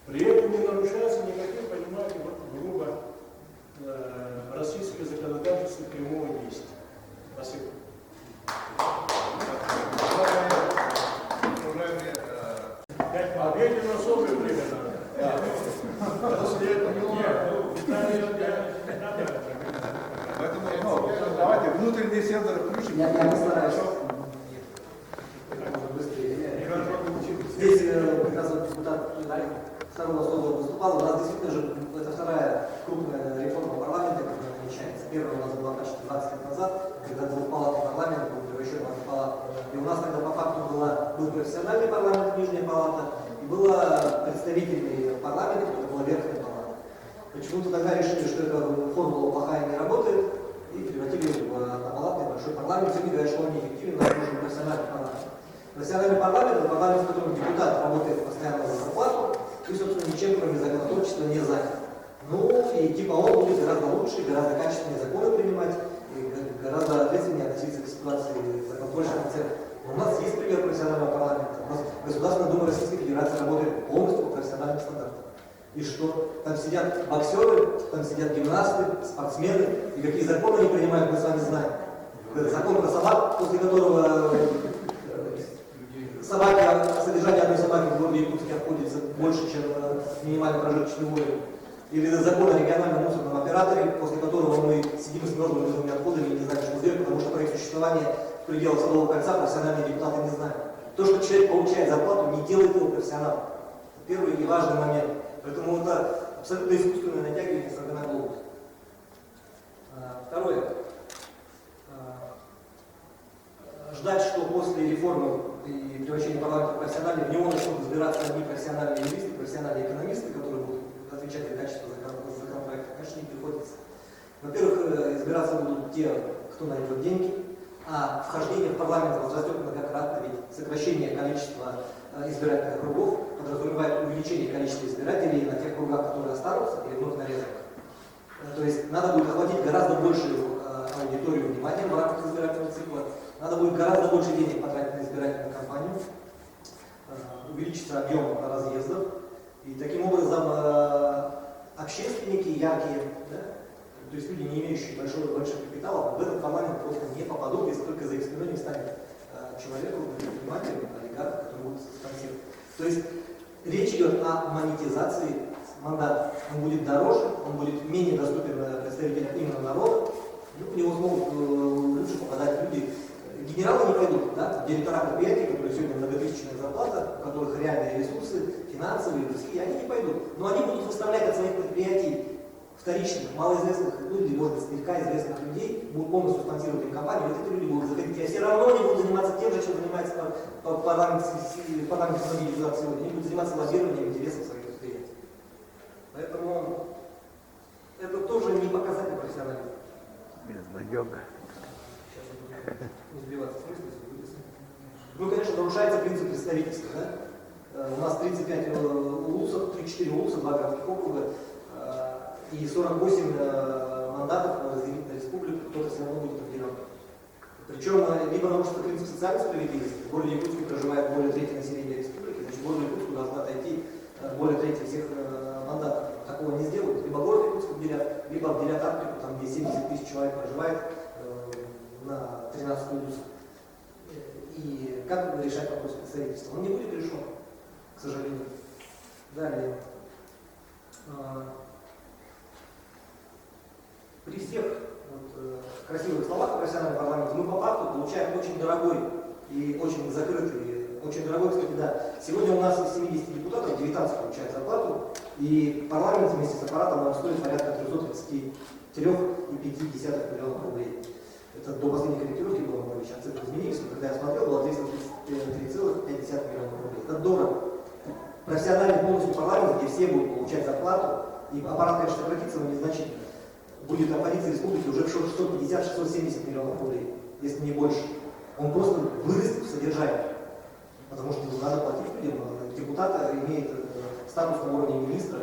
При этом не нарушается никаких, понимаете, вот, грубо российское законодательство прямого действия. Спасибо. Ответим на особое время надо. После этого
Поэтому, давайте внутренний сервер включим.
Я постараюсь. Здесь как раз вот депутат второго слова выступал. У нас действительно же это вторая крупная реформа парламента, которая намечается. Первая у нас была почти 20 лет назад, когда двухпалатный парламент был превращен в однопалатный. И у нас тогда по факту был профессиональный парламент, нижняя палата, и было представительный парламент, это была верхняя палата. Почему-то тогда решили, что эта формула плохая, не работает, и превратили в однопалатный большой парламент. Все говорят, что он неэффективен, нам нужен профессиональный парламент. Профессиональный парламент – это парламент, в котором депутат работает постоянно за зарплату и, собственно, ничем, кроме законотворчества, не занят. Ну, и типа он будет гораздо лучше, гораздо качественнее законы принимать, и гораздо ответственнее относиться к ситуации законотворчества. конце. Но у нас есть пример профессионального парламента. У нас Государственная Дума Российской Федерации работает полностью по профессиональным стандартам. И что? Там сидят боксеры, там сидят гимнасты, спортсмены, и какие законы они принимают, мы с вами знаем. Закон про собак, после которого содержание одной собаки в городе Якутске обходится больше, чем минимальный прожиточный уровень. Или закон о региональном мусорном операторе, после которого мы сидим с мертвыми бытовыми отходами и не знаем, что сделать, потому что про их существование в пределах Садового кольца профессиональные депутаты не знают. То, что человек получает зарплату, не делает его профессионалом. Первый и важный момент. Поэтому это абсолютно искусственное натягивание с на глобус. Второе. Ждать, что после реформы и превращения парламента в профессиональный, в него начнут избираться одни профессиональные юристы, профессиональные экономисты, которые будут отвечать за качество законопроекта, конечно, не приходится. Во-первых, избираться будут те, кто найдет деньги, а вхождение в парламент возрастет многократно, ведь сокращение количества избирательных кругов подразумевает увеличение количества избирателей на тех кругах, которые останутся, или вновь нарезанных. То есть надо будет охватить гораздо большую аудиторию внимания в рамках избирательного цикла, надо будет гораздо больше денег потратить на избирательную кампанию, увеличится объем разъездов, и таким образом общественники яркие, да, то есть люди, не имеющие большого капитала, в этот парламент просто не попадут, если только за их спиной не станет человеку, предпринимателю, олигарху, который будет спонсировать. То есть речь идет о монетизации мандата. Он будет дороже, он будет менее доступен представителям именно народа, в него смогут лучше попадать люди. Генералы не пойдут, да? Директора предприятий, которые сегодня многотысячная зарплата, у которых реальные ресурсы, финансовые, людские, они не пойдут. Но они будут выставлять от своих предприятий вторичных, малоизвестных людей, может быть, слегка известных людей, будут полностью спонсировать им компанию, вот эти люди будут заходить, а все равно они будут заниматься тем же, чем занимается парламентские многие депутаты сегодня. Они будут заниматься лоббированием интересов своих предприятий. Поэтому это тоже не показатель профессионализма.
Безнадега.
Не сбиваться с мысли, ну, конечно, нарушается принцип представительства. Да? У нас 35 улусов, 34 улуса, 2 городских округа и 48 мандатов разделить на республику, кто-то все равно будет определен. Причем либо нарушится принцип социальной справедливости, в городе Якутске проживает более трети населения республики, значит, в городе Якутску должна отойти более трети всех мандатов. Такого не сделают. Либо город Якутск обделят, либо обделят Арктику, там где 70 тысяч человек проживает, на 13 улицах. И как решать вопрос представительства? Он не будет решен, к сожалению. Далее. При всех красивых словах о профессиональном парламенте мы по факту получаем очень дорогой и очень закрытый, очень дорогой, кстати, да. Сегодня у нас из 70 депутатов 19 получают зарплату, и парламент вместе с аппаратом нам стоит порядка 333,5 миллионов рублей. Это до последней корректировки было, может быть, сейчас цифры изменились, но когда я смотрел, было 333,5 миллионов рублей. Это дорого. Профессиональный полностью парламент, где все будут получать зарплату, и аппарат, конечно, сократится, но незначительно. Будет обходиться республике уже в 650-670 миллионов рублей, если не больше. Он просто вырастет в содержании, потому что надо платить людям. Депутат имеет статус на уровне министра,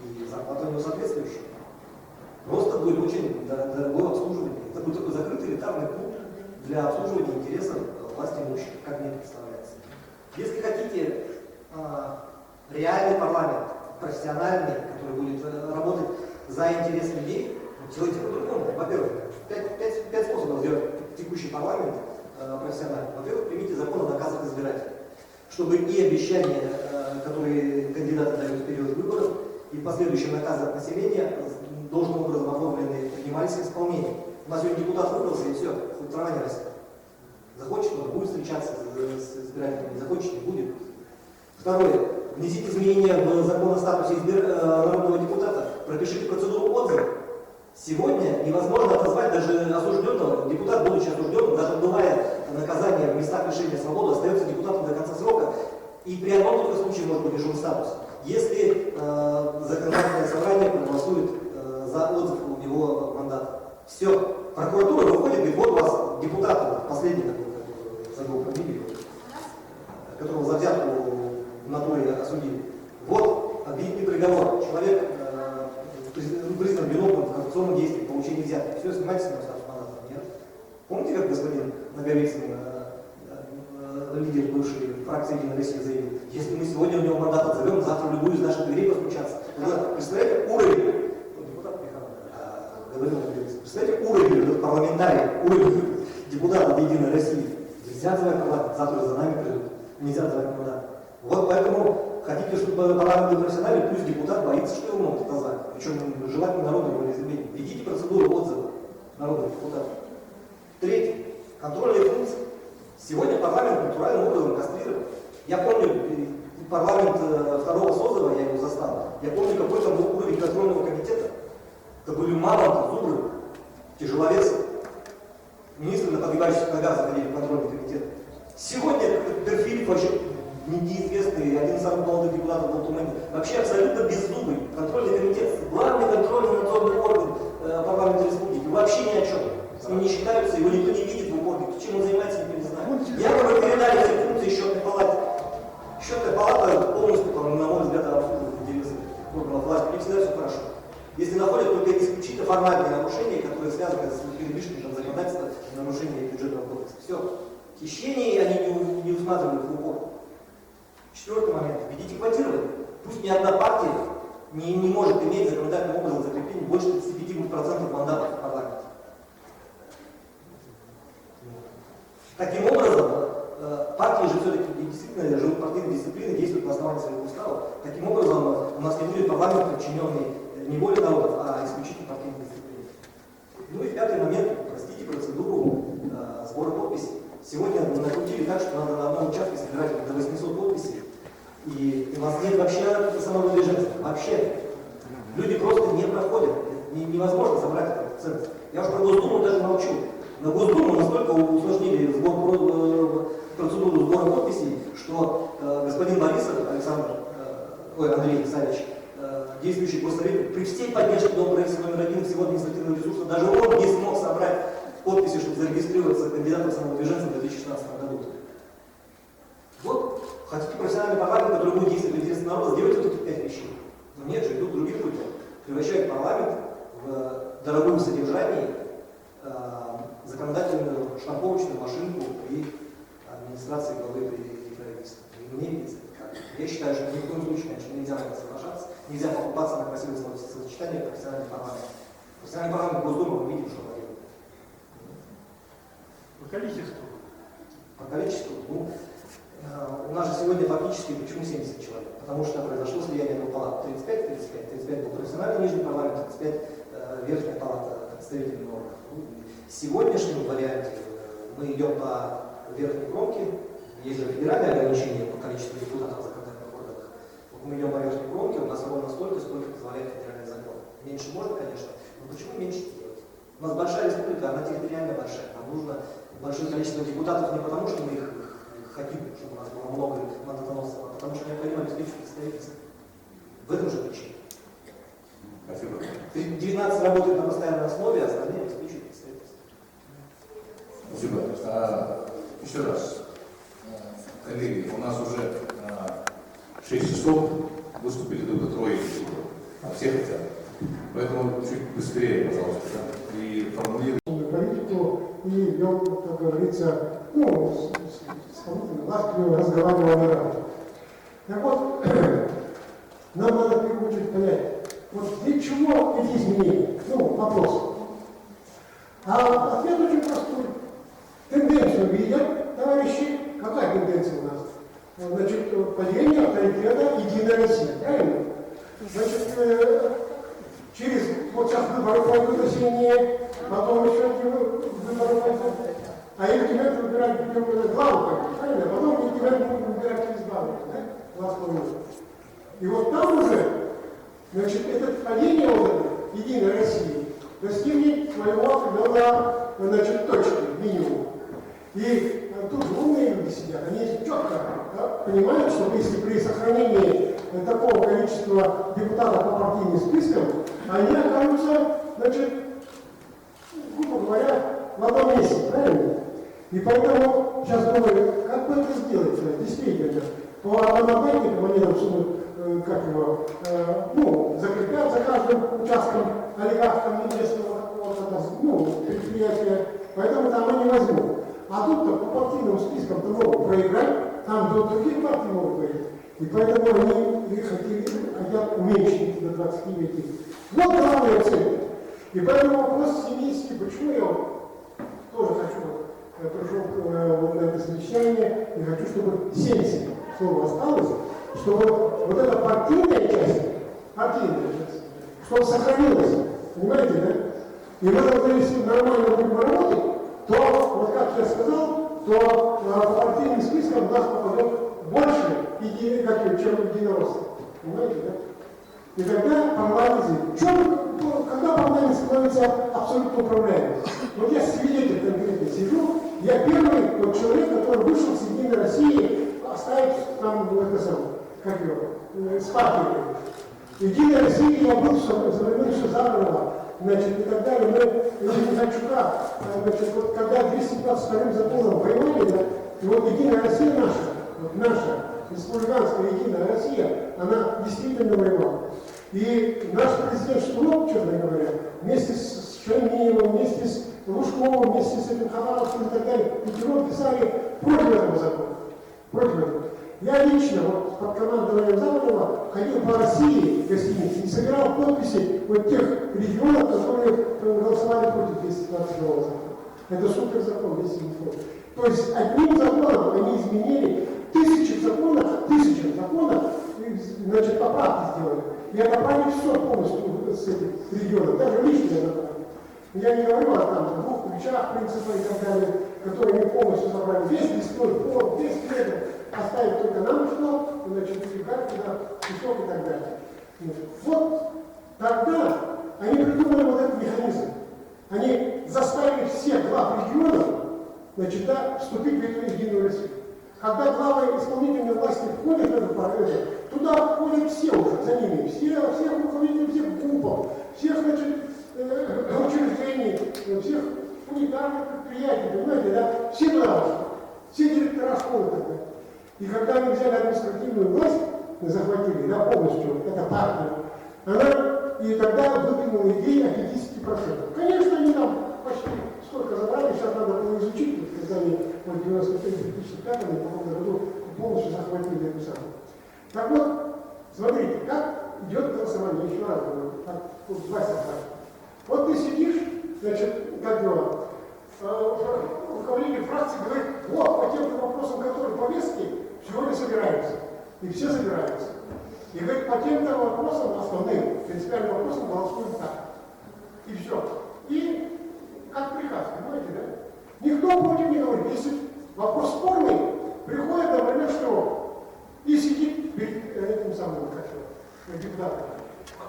и зарплата у него соответствующая. Просто будет очень дорогое обслуживание. Это будет такой закрытый элитарный клуб для обслуживания интересов власти имущих, как мне это представляется. Если хотите реальный парламент, профессиональный, который будет работать за интерес людей, делайте по-другому. Во-первых, 5 способов сделать текущий парламент профессиональным. Во-первых, примите закон о наказах избирателей, чтобы и обещания, которые кандидаты дают в период выборов, и последующие наказы от населения должным образом оформленные принимались в исполнении. У нас сегодня депутат выбрался, и все, хоть трава не растет. Захочет, он будет встречаться с избирателями, не захочет, не будет. Второе. Внесите изменения в закон о статусе народного депутата, пропишите процедуру отзыва. Сегодня невозможно отозвать даже осужденного. Депутат, будучи осужденным, даже отбывая наказание в местах лишения свободы, остается депутатом до конца срока. И при одном только случае может быть лишен статуса. Если законодательное собрание проголосует за отзыв у него мандата. Все. Прокуратура выходит и говорит, вот у вас депутат, последний такой, забыл фамилию, которого за взятку в натуре осудили. Вот обвинительный приговор. Человек признан виновным в коррупционном действии, получении взятки. Все, снимайте с него статус мандата. Нет. Помните, как господин Наговицын лидер бывшей фракции «Единая Россия» заявил, если мы сегодня у него мандат отзовем, завтра в любую из наших дверей постучаться. Представляете, уровень, депутат говорил, представляете, уровень парламентария, уровень депутатов «Единой России». Нельзя отзывать мандат, завтра за нами придут. Нельзя отзывать мандат. Вот поэтому хотите, чтобы парламент был профессиональный, пусть депутат боится, что его могут отозвать. Причем желательно народное волеизъявление. Введите процедуру отзыва народных депутатов. Третье. Контрольные функции. Сегодня парламент натуральным образом кастрирован. Я помню парламент второго созыва, я его застал. Я помню, какой там был уровень контрольного комитета. Это были мамонты, зубры, тяжеловесы. Министры на подгибающихся ногах заходили в контрольный комитет. Сегодня Перфилев вообще неизвестный, один из самых молодых депутатов был Тумани. Вообще абсолютно беззубый. Контрольный комитет, главный контрольный надзорный орган парламента республики. Вообще ни о чем. С ним не считаются, его никто не видит в упор. Чем он занимается, никто не знает. Я бы передали все функции счетной палате. Счетная палата полностью, на мой взгляд, обслуживает интересы органов власти. Не всегда все хорошо. Если находят только исключительно формальные нарушения, которые связаны с передвижным законодательством и нарушением бюджетного кодекса. Все. Хищения они не усматривают в упор. Четвертый момент. Введите квотирование. Пусть ни одна партия не может иметь законодательным образом закрепление больше 35% мандатов в парламенте. Таким образом, партии же все-таки действительно живут партийной дисциплиной, действуют на основании своих уставов. Таким образом, у нас не будет парламент, подчиненный не воле народов, а исключительно партийной дисциплине. Ну и пятый момент, простите, процедуру сбора подписей. Сегодня мы накрутили так, что надо на одном участке собирать до 800 подписей. И у нас нет вообще самовыдвижения. Вообще. Люди просто не проходят. Невозможно собрать этот ценз. Я уж про Госдуму даже молчу. На Госдуму настолько усложнили процедуру сбора подписей, что господин Борисов, Андрей Александрович, действующий госсовет, при всей поддержке Дома правительства номер 1 всего административного ресурса, даже он не смог собрать подписи, чтобы зарегистрироваться кандидатом самовыдвиженцем в 2016 году. Вот, хотите профессиональный парламент, который будет действовать в интересах народа, сделайте вот эти 5 вещей. Но нет же, идут другим путем. Превращают парламент в дорогую в содержании законодательную штамповочную машинку при администрации главы правительства. Мне видится как. Я считаю, что ни в коем случае, конечно, нельзя на это соглашаться, нельзя покупаться на красивое словосочетание профессиональный парламент. Профессиональный парламент Госдумы мы видим, что делает.
По количеству?
По количеству? Ну, у нас же сегодня фактически, почему 70 человек? Потому что произошло слияние двух палат. 35 был профессиональный нижний парламент, 35 верхняя палата представительного органа. В сегодняшнем варианте мы идем по верхней кромке, есть же федеральное ограничение по количеству депутатов в законодательных органах. Вот мы идем по верхней кромке, у нас ровно столько, сколько позволяет федеральный закон. Меньше можно, конечно, но почему меньше делать? У нас большая республика, она территориально большая. Нам нужно большое количество депутатов не потому, что мы их хотим, чтобы у нас было много мандатоносцев, а потому что необходимо обеспечить представительство. В этом же причина.
Спасибо.
19 работают на постоянной основе, а остальные обеспечивают представительство.
Спасибо. Еще раз. Коллеги, у нас уже 6 часов, выступили только трое, а все хотят. Поэтому чуть быстрее, пожалуйста, да? И формулируйте.
Политику и вел, как говорится, с исполнительной властью разговаривал на радио. Так вот, нам надо в первую очередь понять, вот для чего эти изменения? Вопрос. А ответ очень простой. Тенденцию видят, товарищи. Какая тенденция у нас? Значит, падение авторитета Единой России, правильно? Значит, вот сейчас выборы пойдут осенние, потом еще выборы пойдут. А Евгений выбирать главу, правильно? Потом Евгений будут выбирать через главу, да? 2,5 года. И вот там уже, значит, это падение Единой России достигнет своего определенного, значит, точки, минимума. И тут умные люди сидят, они четко понимают, что если при сохранении такого количества депутатов по партийным спискам, они окажутся, значит, грубо говоря, в одном месте, правильно? И поэтому сейчас думаю, как бы это сделать, действительно, по одномандатникам они закрепят за каждым участком олигархом местного предприятия, поэтому там они возьмут. А тут-то по партийным спискам-то могут проиграть, там до других партий могут проиграть. И поэтому они хотят уменьшить до 25. Вот главная цель. И поэтому вопрос семейский, почему я тоже хочу, пришел на это совещание, и хочу, чтобы 70 слов осталось, чтобы вот эта партийная часть, чтобы сохранилась. Понимаете, да? И в этом, если нормально будем работать, то, вот как я сказал, то по партийным спискам у нас попадет больше чем единороссов. Понимаете, да? И тогда парламент, когда парламент становится абсолютно управляемым? Вот я свидетель конкретно сижу, я первый вот человек, который вышел с Единой России, оставить там, это самое, как его, с партией. Единая Россия, я был за времен Шизарова, значит, и так далее. Мы, Михальчука, значит, вот когда 222 законом воевали, да, и вот Единая Россия наша, вот наша, республиканская Единая Россия, она действительно воевала. И наш президент Штуров, честно говоря, вместе с Шаймиевым, вместе с Лужковым, вместе с этим Хабаровским и так далее, Петером писали против этого закона. Против этого. Я лично, вот под командованием Западова, ходил по России в гостинице и собирал подписи вот тех регионов, которые голосовали против 222 закона. Это супер закон, если не помню. То есть одним законом они изменили тысячи законов, значит, поправки сделали. И отобрали все полностью с этих регионов, даже личные отобрали. Я не говорю о там, двух ключах принципа и так далее, которые мы полностью забрали. Весь лесной фонд, весь клеток оставить только нам что, значит, убегать туда, песок и так далее. Вот тогда они придумали вот этот механизм. Они заставили всех глав регионов, значит, да, вступить в эту Единую Россию. Когда главы исполнительной власти входят в этот парламент, туда входят все уже, за ними, всех руководителей всех группов, всех, значит, учреждений, всех унитарных предприятий, понимаете, да, все туда вошли, все директора школы тогда. И когда они взяли административную власть, захватили, да, полностью, это партия, она и тогда выдвинула идею о 50%. Конечно, они там почти сколько забрали, сейчас надо было изучить, когда они в 93-2005 году полностью захватили эту самую. Так вот, смотрите, как идет голосование, еще раз говорю, тут два ситуации. Вот ты сидишь, значит, как его, руководитель фракции говорит, вот, по тем вопросам, которые повестки, сегодня собираются. И все собираются. И говорит, по тем-то вопросам, основным, принципиальным вопросам голосуем так. И все. И как приказ, понимаете, да? Никто против не говорит. Если вопрос спорный, приходит, например, что и сидит перед этим самым, как депутатом.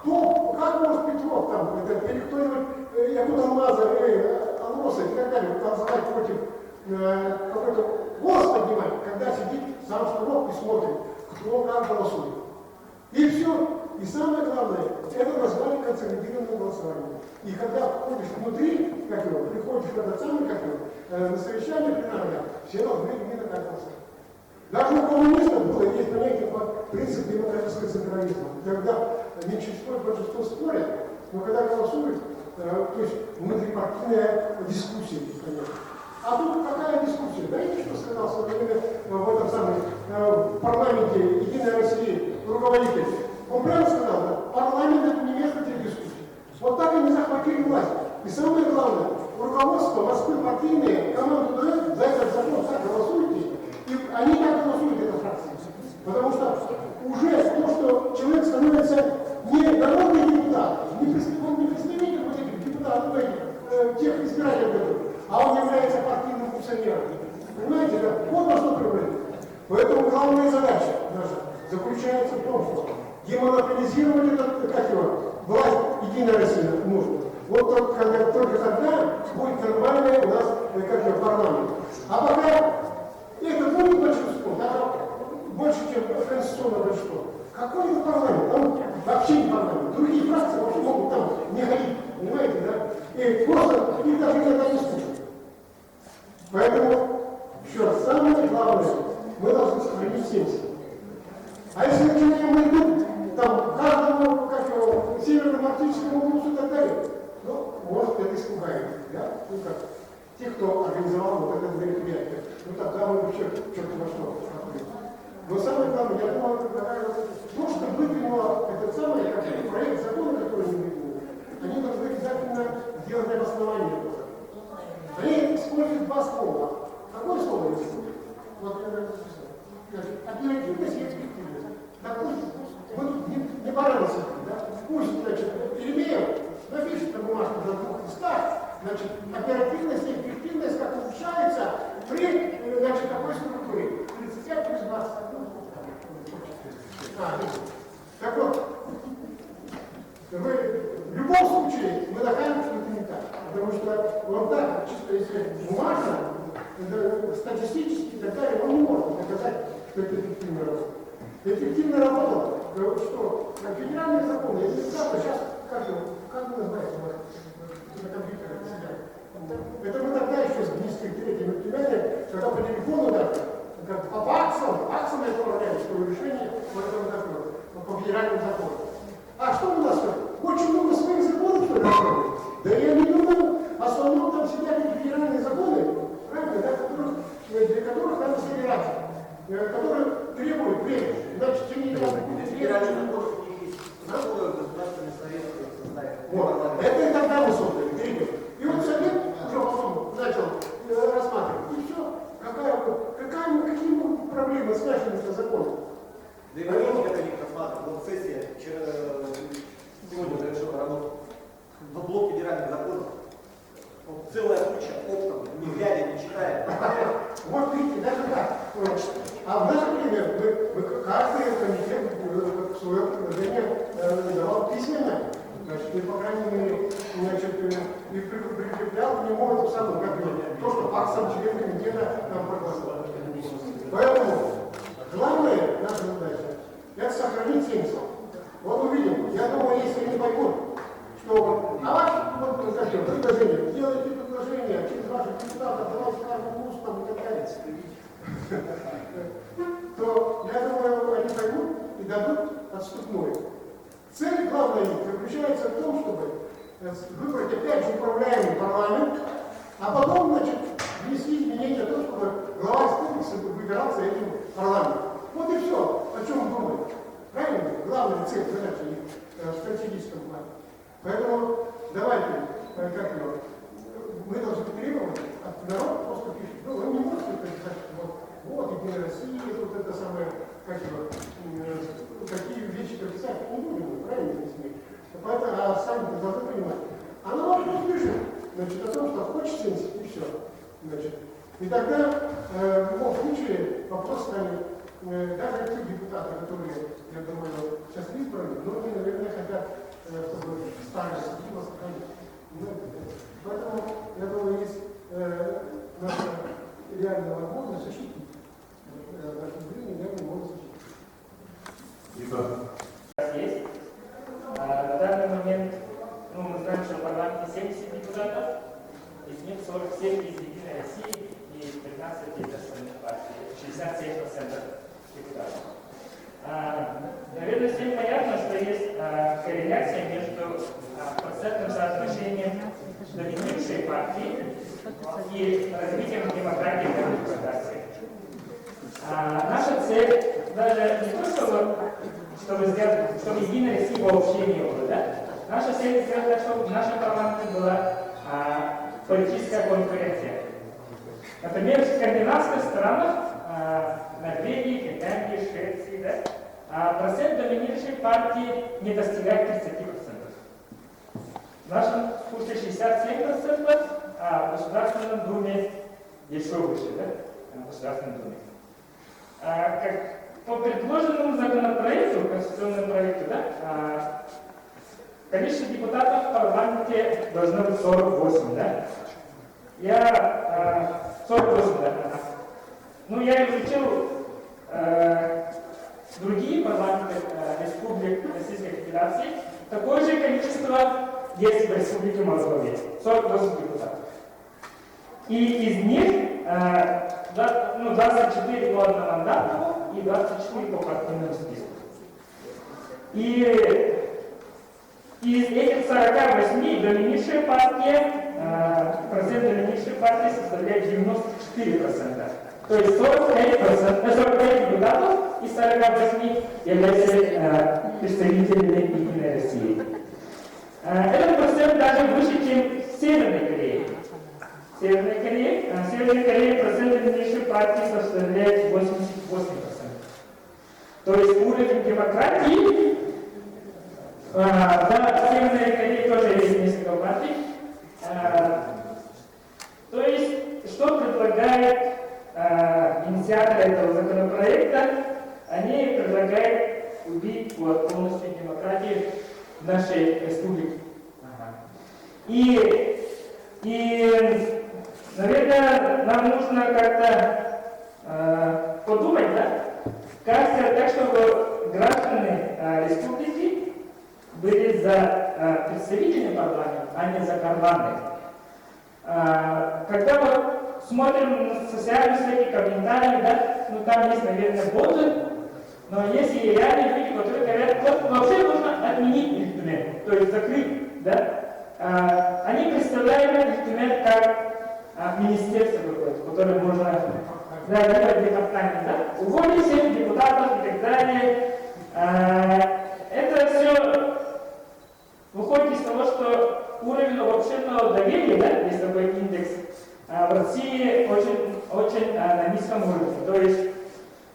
Кто, как может Петров там, или кто-нибудь, Якут Алмазов, Алроса и так далее, голосовать против какой-то голос поднимать, когда сидит сам Штуров и смотрит, кто как голосует. И все. И самое главное, это назвали консолидированным голосованием. И когда входишь внутри, как его, приходишь в этот самый, как его, на совещание пленарное, все должны именно так голосовать. Даже у коммунистов было, есть понятие принцип демократического централизма. Когда меньшинство и большинство спорят, но когда голосуют, то есть внутрипартийная дискуссия, конечно. А тут какая дискуссия? Знаете, что сказал в свое время в этом самом в парламенте Единой России руководитель? Он прямо сказал, да, парламент это не место для дискуссий. Вот так они захватили власть. И самое главное, руководство Москвы партийные команду дает, за этот закон так голосуйте, и они так голосуют, эта фракция. Потому что уже то, что человек становится не народный депутат, не представитель вот этих депутатов, тех избирателей, а он является партийным функционером. Понимаете, да? Вот на что проблема. Поэтому главная задача наша заключается в том, что демонополизировать этот, как его, власть Единой России нужно. Вот только тогда будет нормальный у нас, как его, парламент. А пока это будет большинство, да, больше, чем конституционное большинство. Какой это парламент? Он вообще не парламент. Другие фракции вообще могут там не ходить, понимаете, да? И просто их даже иногда не слушают. Поэтому, еще раз, самое главное, мы должны сохранить 70. А если мы идут там каждому, как его, северному арктическому углу и так далее, ну, может, это испугает, да? Ну как? тех, кто организовал вот это мероприятие. Ну тогда мы вообще что-то во что ответили. Но самое главное, я думаю, то, что выдвинуло этот самый проект закона, который они выдвинули, они должны обязательно сделать обоснование этого. Они используют два слова. Какое слово они используют? Вот, оперативность и эффективность. Допустим, мы тут не боролись, да? Пусть, значит, Еремеев напишет на бумажку за 2 листах, значит, оперативность и эффективность как улучшается при, значит, такой структуре. 35 плюс 20. Так вот, в любом случае мы докажем, что это не так. Потому что вот так, чисто если бумажно, статистически и так далее, он не может доказать, что это эффективно работает. Эффективно работало, что федеральные законы, я не знаю, сейчас, как вы называете, на компьютере сидят. Это мы тогда еще с десятилетиями понимали, когда по телефону, да, как по аксам это управляли, что решение по этому закону, по федеральному закону. А что у нас? Очень много своих законов, что ли, да я не думаю, в основном там сидят эти федеральные законы, правильно, да, для которых надо собираться, которые требуют времени. Значит, в течение
федеральных законов у них есть государственный совет составит.
Вот. Это и тогда мы создали, требуют. И вот совет уже потом начал рассматривать. И все. Какие проблемы связаны с законом?
Да и видите, как они рассматривают. Вот сессия сегодня завершила работу. В блок федеральных законов. Вот целая куча оптом, не глядя, не читая.
Вот видите, даже так. А в наше время каждый комитет свое предложение давал письменно. Значит, и, по крайней мере, значит, и прикреплял к нему это самое, как то, что аксом член комитета нам проголосовал. Поэтому главное наша задача – это сохранить 70. Вот увидим. Я думаю, если они поймут, что вот такое предложение, делайте предложение через ваших депутатов, давайте каждому устам и так далее, то, я думаю, они поймут и дадут отступное. Цель главная заключается в том, чтобы выбрать опять же управляемый парламент, а потом, значит, внести изменения в то, чтобы глава республики выбирался этим парламентом. Вот и все, о чем думают. Правильно? Главная цель задача в стратегическом плане. Поэтому давайте, мы должны требовать от народа, просто пишет, ну, вы не можете написать, вот Единая Россия, вот это самое, какие вещи прописать, не будем, правильно, если поэтому, а сами должны понимать. А народ просто пишет, значит, о том, что хочет 70, и все. Значит, и тогда, в любом случае, вопрос станет, даже те депутаты, которые, я думаю, сейчас избраны, но они, наверное, хотят, чтобы старые силы сохранить. Поэтому, я думаю, есть наша реальная возможность защитить наше зрение, реально можно защитить.
Есть. На данный момент, мы знаем, что в парламенте 70 депутатов, из них 47 из Единой России и 15 из остальных партий, 67% депутатов. Наверное, всем понятно, что есть корреляция между процентным соотношением доминирующей партии и развитием демократии в государстве. Наша цель даже не то, чтобы Единой России вообще не было, да? Наша цель сделать так, чтобы в нашем парламенте была политическая конкуренция. Например, в скандинавских странах, Норвегии, Финляндии, Швеции, да, процент доминирующей партии не достигает 30%. В нашем случае 67%, а в Государственном Думе еще выше, да? В Государственном Думе. По предложенному законопроекту, конституционному проекту, да, количество депутатов в парламенте должно быть 48, да? 48, да. Ну, я изучил другие парламенты республик Российской Федерации. Такое же количество есть в Республике Молдове. 48 депутатов. И из них 24 по одномандатному и 24 по партийному списку. И из этих 48 доминирующая партия, процент доминирующей партии составляет 94%. То есть 45 депутатов из 48 являются представителями Единой России. Этот процент даже выше, чем в Северной Корее. В Северной Корее процент доминирующей партии составляет 88%. То есть уровень демократии, да, в Северной Корее тоже есть несколько партий. То есть, что предлагает инициаторы этого законопроекта? Они предлагают убить полностью демократию в нашей республике. И, наверное, нам нужно как-то подумать, да? Как сделать так, чтобы граждане республики были за представителями парламента, а не за карманы. Когда мы смотрим на социальные сети, комментарии, да, ну там есть, наверное, боты, но есть и реальные люди, которые говорят, вот вообще нужно отменить инструмент, то есть закрыть, да. Они представляют инструмент как министерство какое-то, которое можно делать департамент, да, уволить всех депутатов и так далее. Это все выходит из того, что уровень общественного доверия, да, есть такой индекс, в России очень на низком уровне. То есть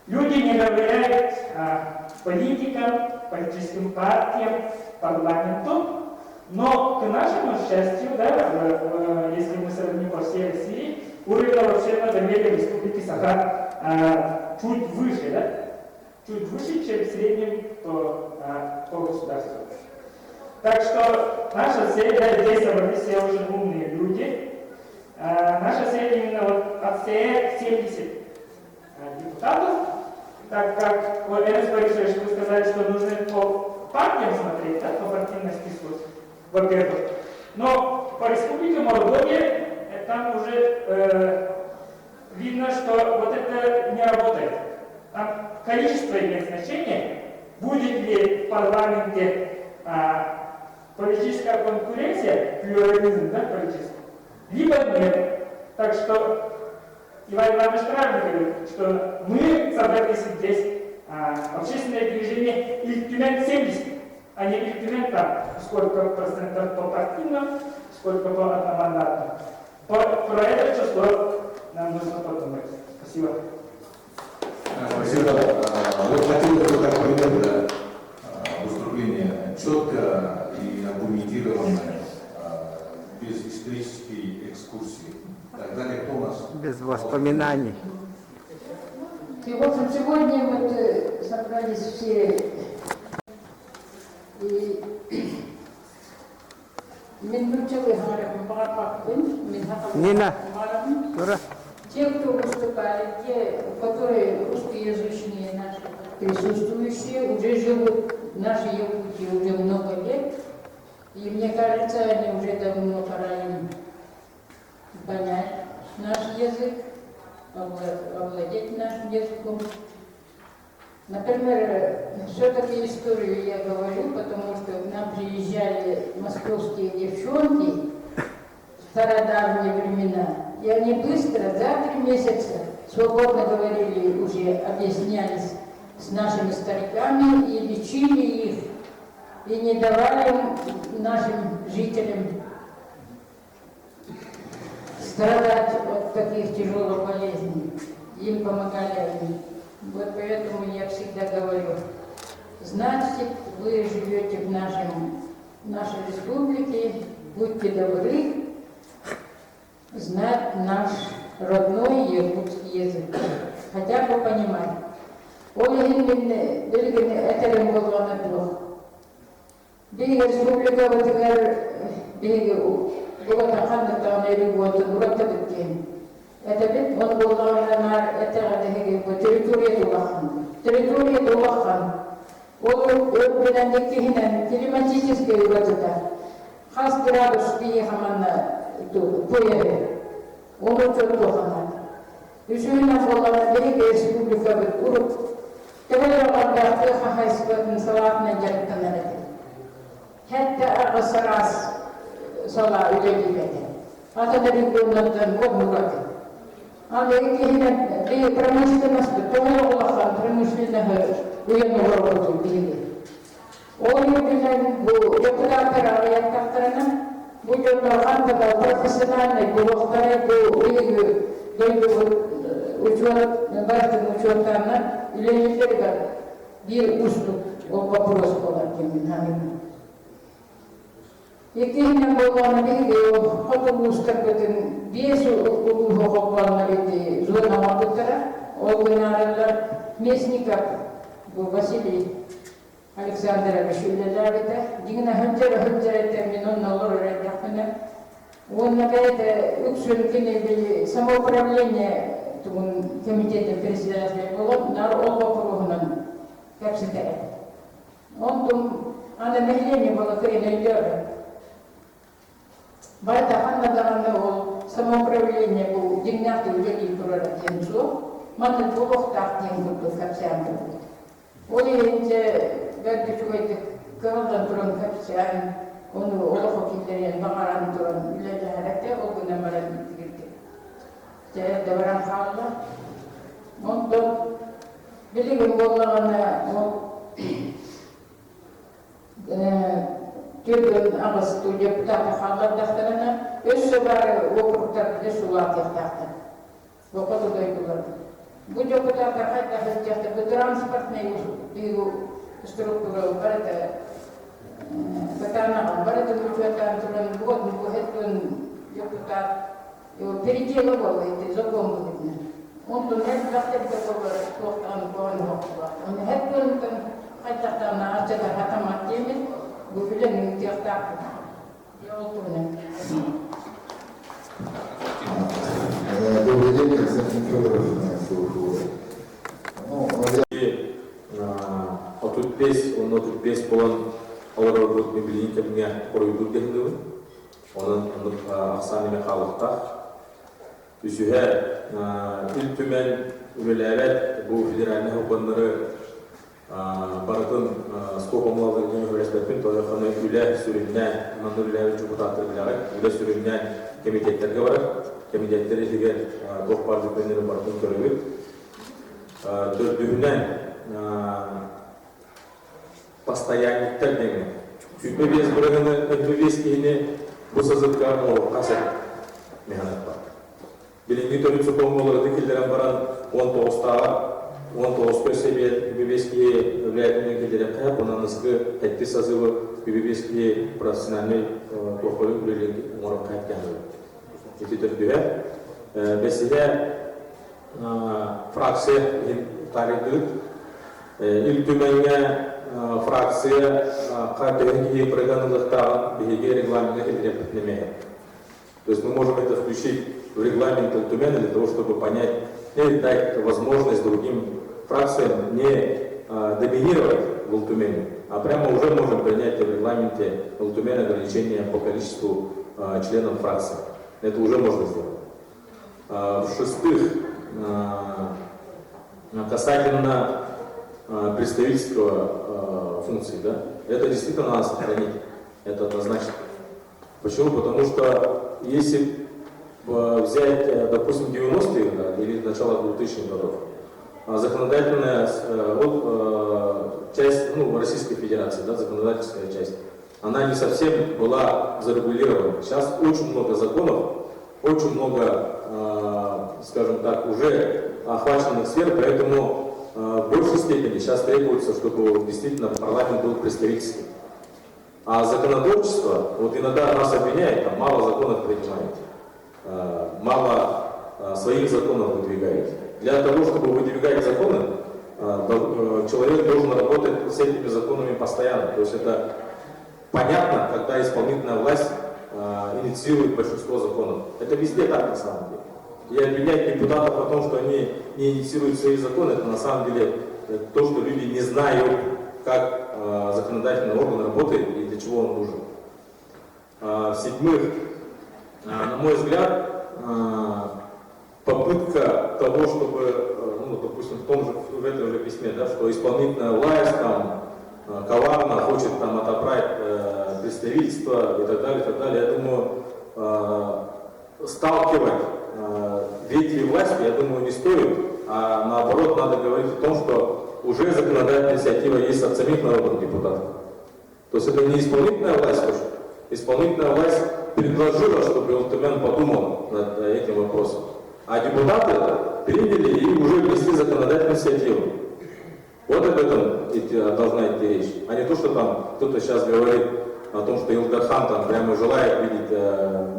люди не доверяют политикам, политическим партиям, парламенту, но к нашему счастью, да, если мы сравним по всей России, уровень общественного доверия в Республике Саха чуть выше, да, чуть выше, чем в среднем по государству. Так что наша цель, да, здесь собрались все уже умные люди. Наша цель именно вот отстоять 70 депутатов, так как, вот, Эрнст Борисович, вы сказали, что нужно по партиям смотреть, да, по партийному списку, во-первых. Но по республике Молдове там уже видно, что вот это не работает. Там количество имеет значение, будет ли в парламенте политическая конкуренция, плюрализм, да, политический, либо нет. Так что Иван Иванович правильно говорит, что мы собрались здесь общественное движение Ильтюмен 70, а не Ильтюмен там, сколько процентов по партийному, сколько по одномандатному. Про это число нам нужно подумать. Спасибо.
Спасибо. Вот хотелось бы так понять, выступление четко и аргументированно, без исторической экскурсии. Тогда кто у нас?
Без воспоминаний.
И, в общем, сегодня вот собрались все и
Нина,
те, кто выступали, те, которые русскоязычные наши присутствующие, уже живут в нашей Якутии уже много лет. И мне кажется, они уже давно пора им понять наш язык, овладеть нашим языком. Например, все-таки историю я говорю, потому что к нам приезжали московские девчонки в стародавние времена, и они быстро, за 3 месяца, свободно говорили, уже объяснялись с нашими стариками и лечили их, и не давали нашим жителям страдать от таких тяжелых болезней. Им помогали они. Вот поэтому я всегда говорю, значит, вы живете в нашей республике, будьте добры знать наш родной якутский язык, хотя бы понимать. Это было на плохо. Бига республика это ведь он был на территория Дулахан. Он бенандикти климатическая высота. Хас градус пиехамана туере. Он учет тохана. Еще на была Бига республика Бекуруп. Тогда он дохтеха хайспат салат на джарканарате. Хетта агасарас сала улегивете. А тогда региональный год мураты. А и промышленность, тоже улахан промышленного уемного работу били. Ой, билен, депутатlar ayaklarına bu yollardan da profesyonel buluşlara bu учетlarına ilerleyenler bir usluk o вопрос olan kimin hangi. Ikinci bolan bir otobüste bütün bir hokuklarına bir zona vardıkları o günlerler Mesnikov bu Vasiliy Alexandrovich Ülelerde yine hıncara minun olur yapını. Он какая-то bir самоуправление комитета председателя было на округном капсите. Он там, она население было коренное. Бата Ханна самоуправление был дигнату великий пророченцу, маны полох тахтин был капсиан. Оли бәрді чугайды кырылдан тұрын капсиан, оны олық окилдерен бағаран тұрын үләді әрәкте, ол күнен баран бітігірді. Жәрді баран қалды. Ондан білігін болағына Türk'ün ağası депутаты халдардақтарына өсі бары округтар біле сулат яқтақты. Оқыды дойдылар. Бұл депутаттар қайта хызжақты бұл транспортный структура барыды батанаған, барыды учеттан тұрын бұл хеттің депутат переделы болды, закон болды. Онды нәрді дақтарда болар, тоқтаған қоған оқылар. Оны хеттің қайтақтарына арчада қатамат демет, бұл білен үйтіяқтақ.
Добрый день, Константин Федоров.
Отутбес болан олар өрт мебелин кеміне қойылды дегенді оның ақсаны мен қалықтақ. Үсіге ил түмен үлелерет бұл федеральный хуканлары барытын скопомлалар және өрестепін тояқаны үлі сүріннен, мұнды үлі депутаттар біләғай, үлі сүріннен комитеттерге барыр. Комитеттері деген тоқпар жүкенлері барытын көрігір. Төрдігінен постоянниктер деген. Үйтмебес бұрығыны өтмебес кейіне бұл сызыққа қасыр механат бар. Білінгі төрін сұқомлаларды келдерін баран 19 көсебет үбебеске влиятельный келдерін қайып, онан ысқы әтті сазывы үбебеске профессиональный тоқылы үлелерді оңырып қайып кәңгі. Эти төрдігі. Бәсіге фракция тарихтық. Ил түменге фракция қартығын проганылықтағын бігеге регламентіне келдерін бітнемеге. То есть мы можем это включить в регламент Алтумена для того, чтобы понять и дать возможность другим фракциям не доминировать в Алтумене, а прямо уже можем принять в регламенте Алтумена ограничения по количеству членов фракции. Это уже можно сделать. В-шестых, касательно представительства функций, да, это действительно надо сохранить, это однозначно. Почему? Потому что если взять, допустим, 90-е годы или начало 2000-х годов, законодательная часть Российской Федерации, да, законодательская часть, она не совсем была зарегулирована. Сейчас очень много законов, очень много, скажем так, уже охваченных сфер, поэтому в большей степени сейчас требуется, чтобы действительно парламент был представительский. А законотворчество, вот иногда нас обвиняют, там мало законов принимаете, мало своих законов выдвигаете. Для того, чтобы выдвигать законы, человек должен работать с этими законами постоянно. То есть это понятно, когда исполнительная власть инициирует большинство законов. Это везде так на самом деле. И обвинять депутатов о том, что они не инициируют свои законы, это на самом деле то, что люди не знают, как законодательный орган работает и для чего он нужен. В-седьмых, на мой взгляд, попытка того, чтобы, допустим, в этом же письме, да, что исполнительная власть там коварно хочет там отобрать представительство и так далее, я думаю, сталкивать ветви власти, я думаю, не стоит, а наоборот надо говорить о том, что уже законодательная инициатива есть от самих народных депутатов. То есть это не исполнительная власть, исполнительная власть предложила, чтобы Илтумен подумал над этим вопросом. А депутаты приняли и уже внесли законодательную инициативу. Вот об этом должна идти речь, а не то, что там кто-то сейчас говорит о том, что Илгархан там прямо желает видеть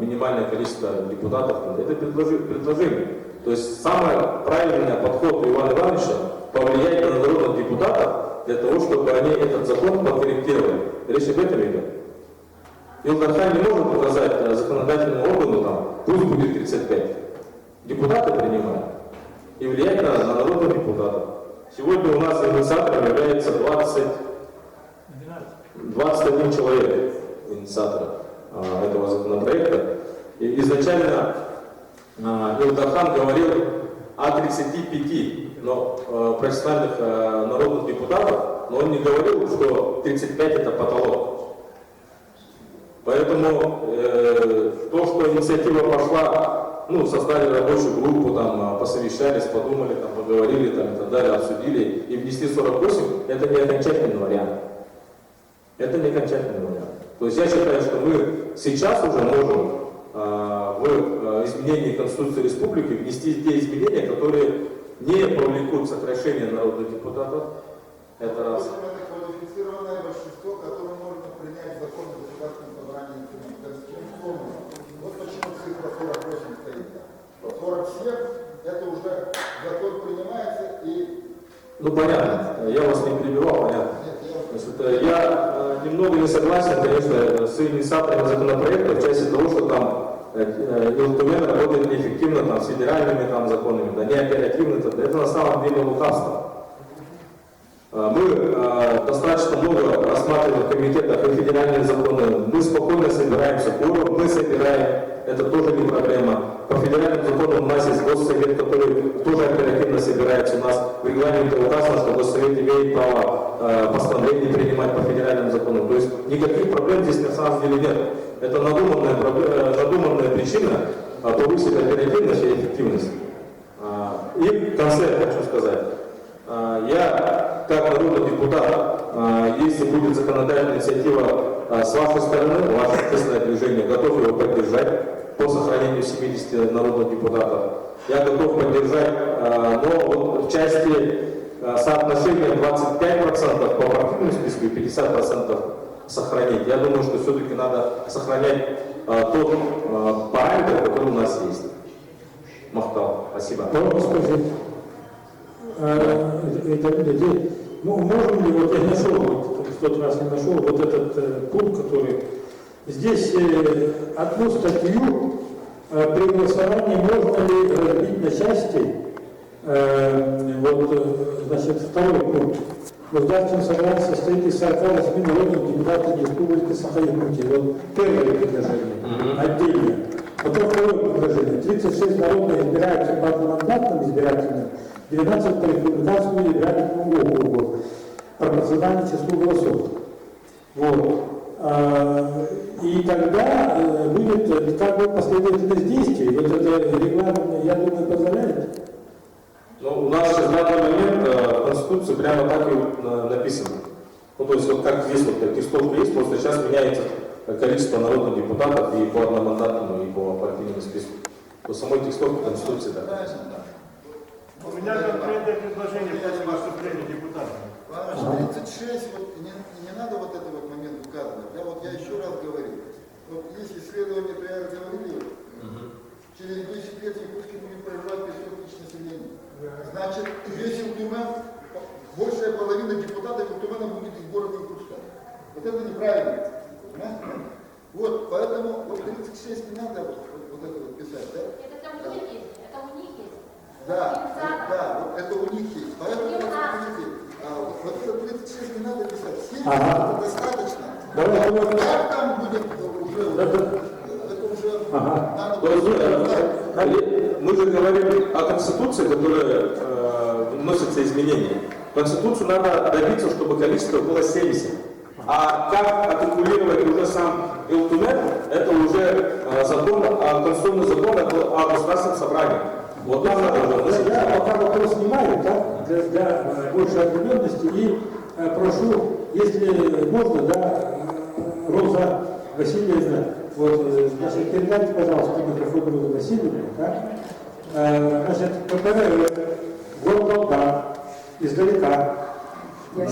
минимальное количество депутатов. Это предложение. То есть самый правильный подход у Ивана Ивановича повлиять на народных депутатов для того, чтобы они этот закон подкорректировали. Речь об этом идет. Илгархан не может указать законодательному органу, там, пусть будет 35. Депутаты принимают и влиять на народных депутатов. Сегодня у нас инициатором является 21 человек инициаторов этого законопроекта. И изначально Илгархан говорил о 35 профессиональных народных депутатов, но он не говорил, что 35 это потолок. Поэтому то, что инициатива пошла, создали рабочую группу, там, посовещались, подумали, там, поговорили там, и так далее, обсудили и внесли 48, это не окончательный вариант. Это не окончательный вариант. То есть я считаю, что мы сейчас уже можем в изменении Конституции Республики внести те изменения, которые не повлекут сокращение народных депутатов. Это раз.
Это квалифицированное большинство, которое можно принять закон о государственном собрании конституционно. Вот почему цифра 48 стоит. 47 это уже закон принимается и...
Понятно. Я вас не перебивал, понятно. Значит, я немного не согласен, конечно, с инициаторами законопроекта в части того, что там Илтумен работает неэффективно там, с федеральными там, законами, да, не оперативно. Это на самом деле лукавство. Мы достаточно много рассматриваем в комитетах и федеральные законы. Мы спокойно собираемся, форум мы собираем, это тоже не проблема. По федеральным законам у нас есть Госсовет, который тоже оперативно собирается. У нас в регламенте указано, что Госсовет имеет право постановление принимать по федеральным законам. То есть никаких проблем здесь на самом деле нет. Это надуманная причина повысить оперативность и эффективность. И в конце хочу сказать. Я, как народный депутат, если будет законодательная инициатива с вашей стороны, ваше общественное движение, готов его поддержать по сохранению 70 народных депутатов. Я готов поддержать, но вот в части соотношения 25% по партийному списку и 50% сохранить. Я думаю, что все-таки надо сохранять тот параметр, который у нас есть. Махтал, спасибо.
Можем ли, вот я нашел, в тот раз не нашел, вот этот пункт, который здесь одну статью при голосовании можно ли разбить на части, значит, второй пункт. Государственное собрание состоит из 48 народных депутатов Республики Саха-Якутия. Вот первое предложение, отдельно. Потом второе предложение. 36 народных избираются по одномандатным избирательным, 12 по республиканскому избирательному округу, пропорционально числу голосов. Вот. И тогда будет как бы последовательность действий. Вот это регламент, я думаю, позволяет.
У нас сейчас в данный момент в Конституции прямо так и написано. То есть вот как здесь вот текстовка есть, просто сейчас меняется количество народных депутатов и по одномандатному, и по партийному списку. По самой текстовке Конституции так.
У меня конкретное предложение после выступления депутата.
36, вот, не надо вот этот вот момент указывать. Я еще раз говорю. Вот есть исследование, то я говорил, через 10 лет в Якутске будет проживать 500 тысяч населения. Значит, весь Илтумен, большая половина депутатов Илтумена будет из города Якутска. Вот это неправильно. Понимаете? Вот, поэтому вот 36 не надо вот это вот писать, да?
Это там у них есть, это у них есть.
Да, вот это у них есть. Поэтому вот это 36 не надо писать. 70 это достаточно. Как там будет уже? Это уже надо.
Мы же говорим о Конституции, которая вносятся изменения. В Конституцию надо добиться, чтобы количество было 70. А как артикулировать уже сам Илтумен, это уже закон, конституционный закон о государственным собранием. Вот там надо уже относиться.
Я пока вопрос снимаю, да, для большей определенности, и прошу, если можно, да, Роза Васильевна, вот, значит, передайте, пожалуйста, микрофон Розы Васильевне, да. Значит, повторяю, город Алдан, издалека.
Я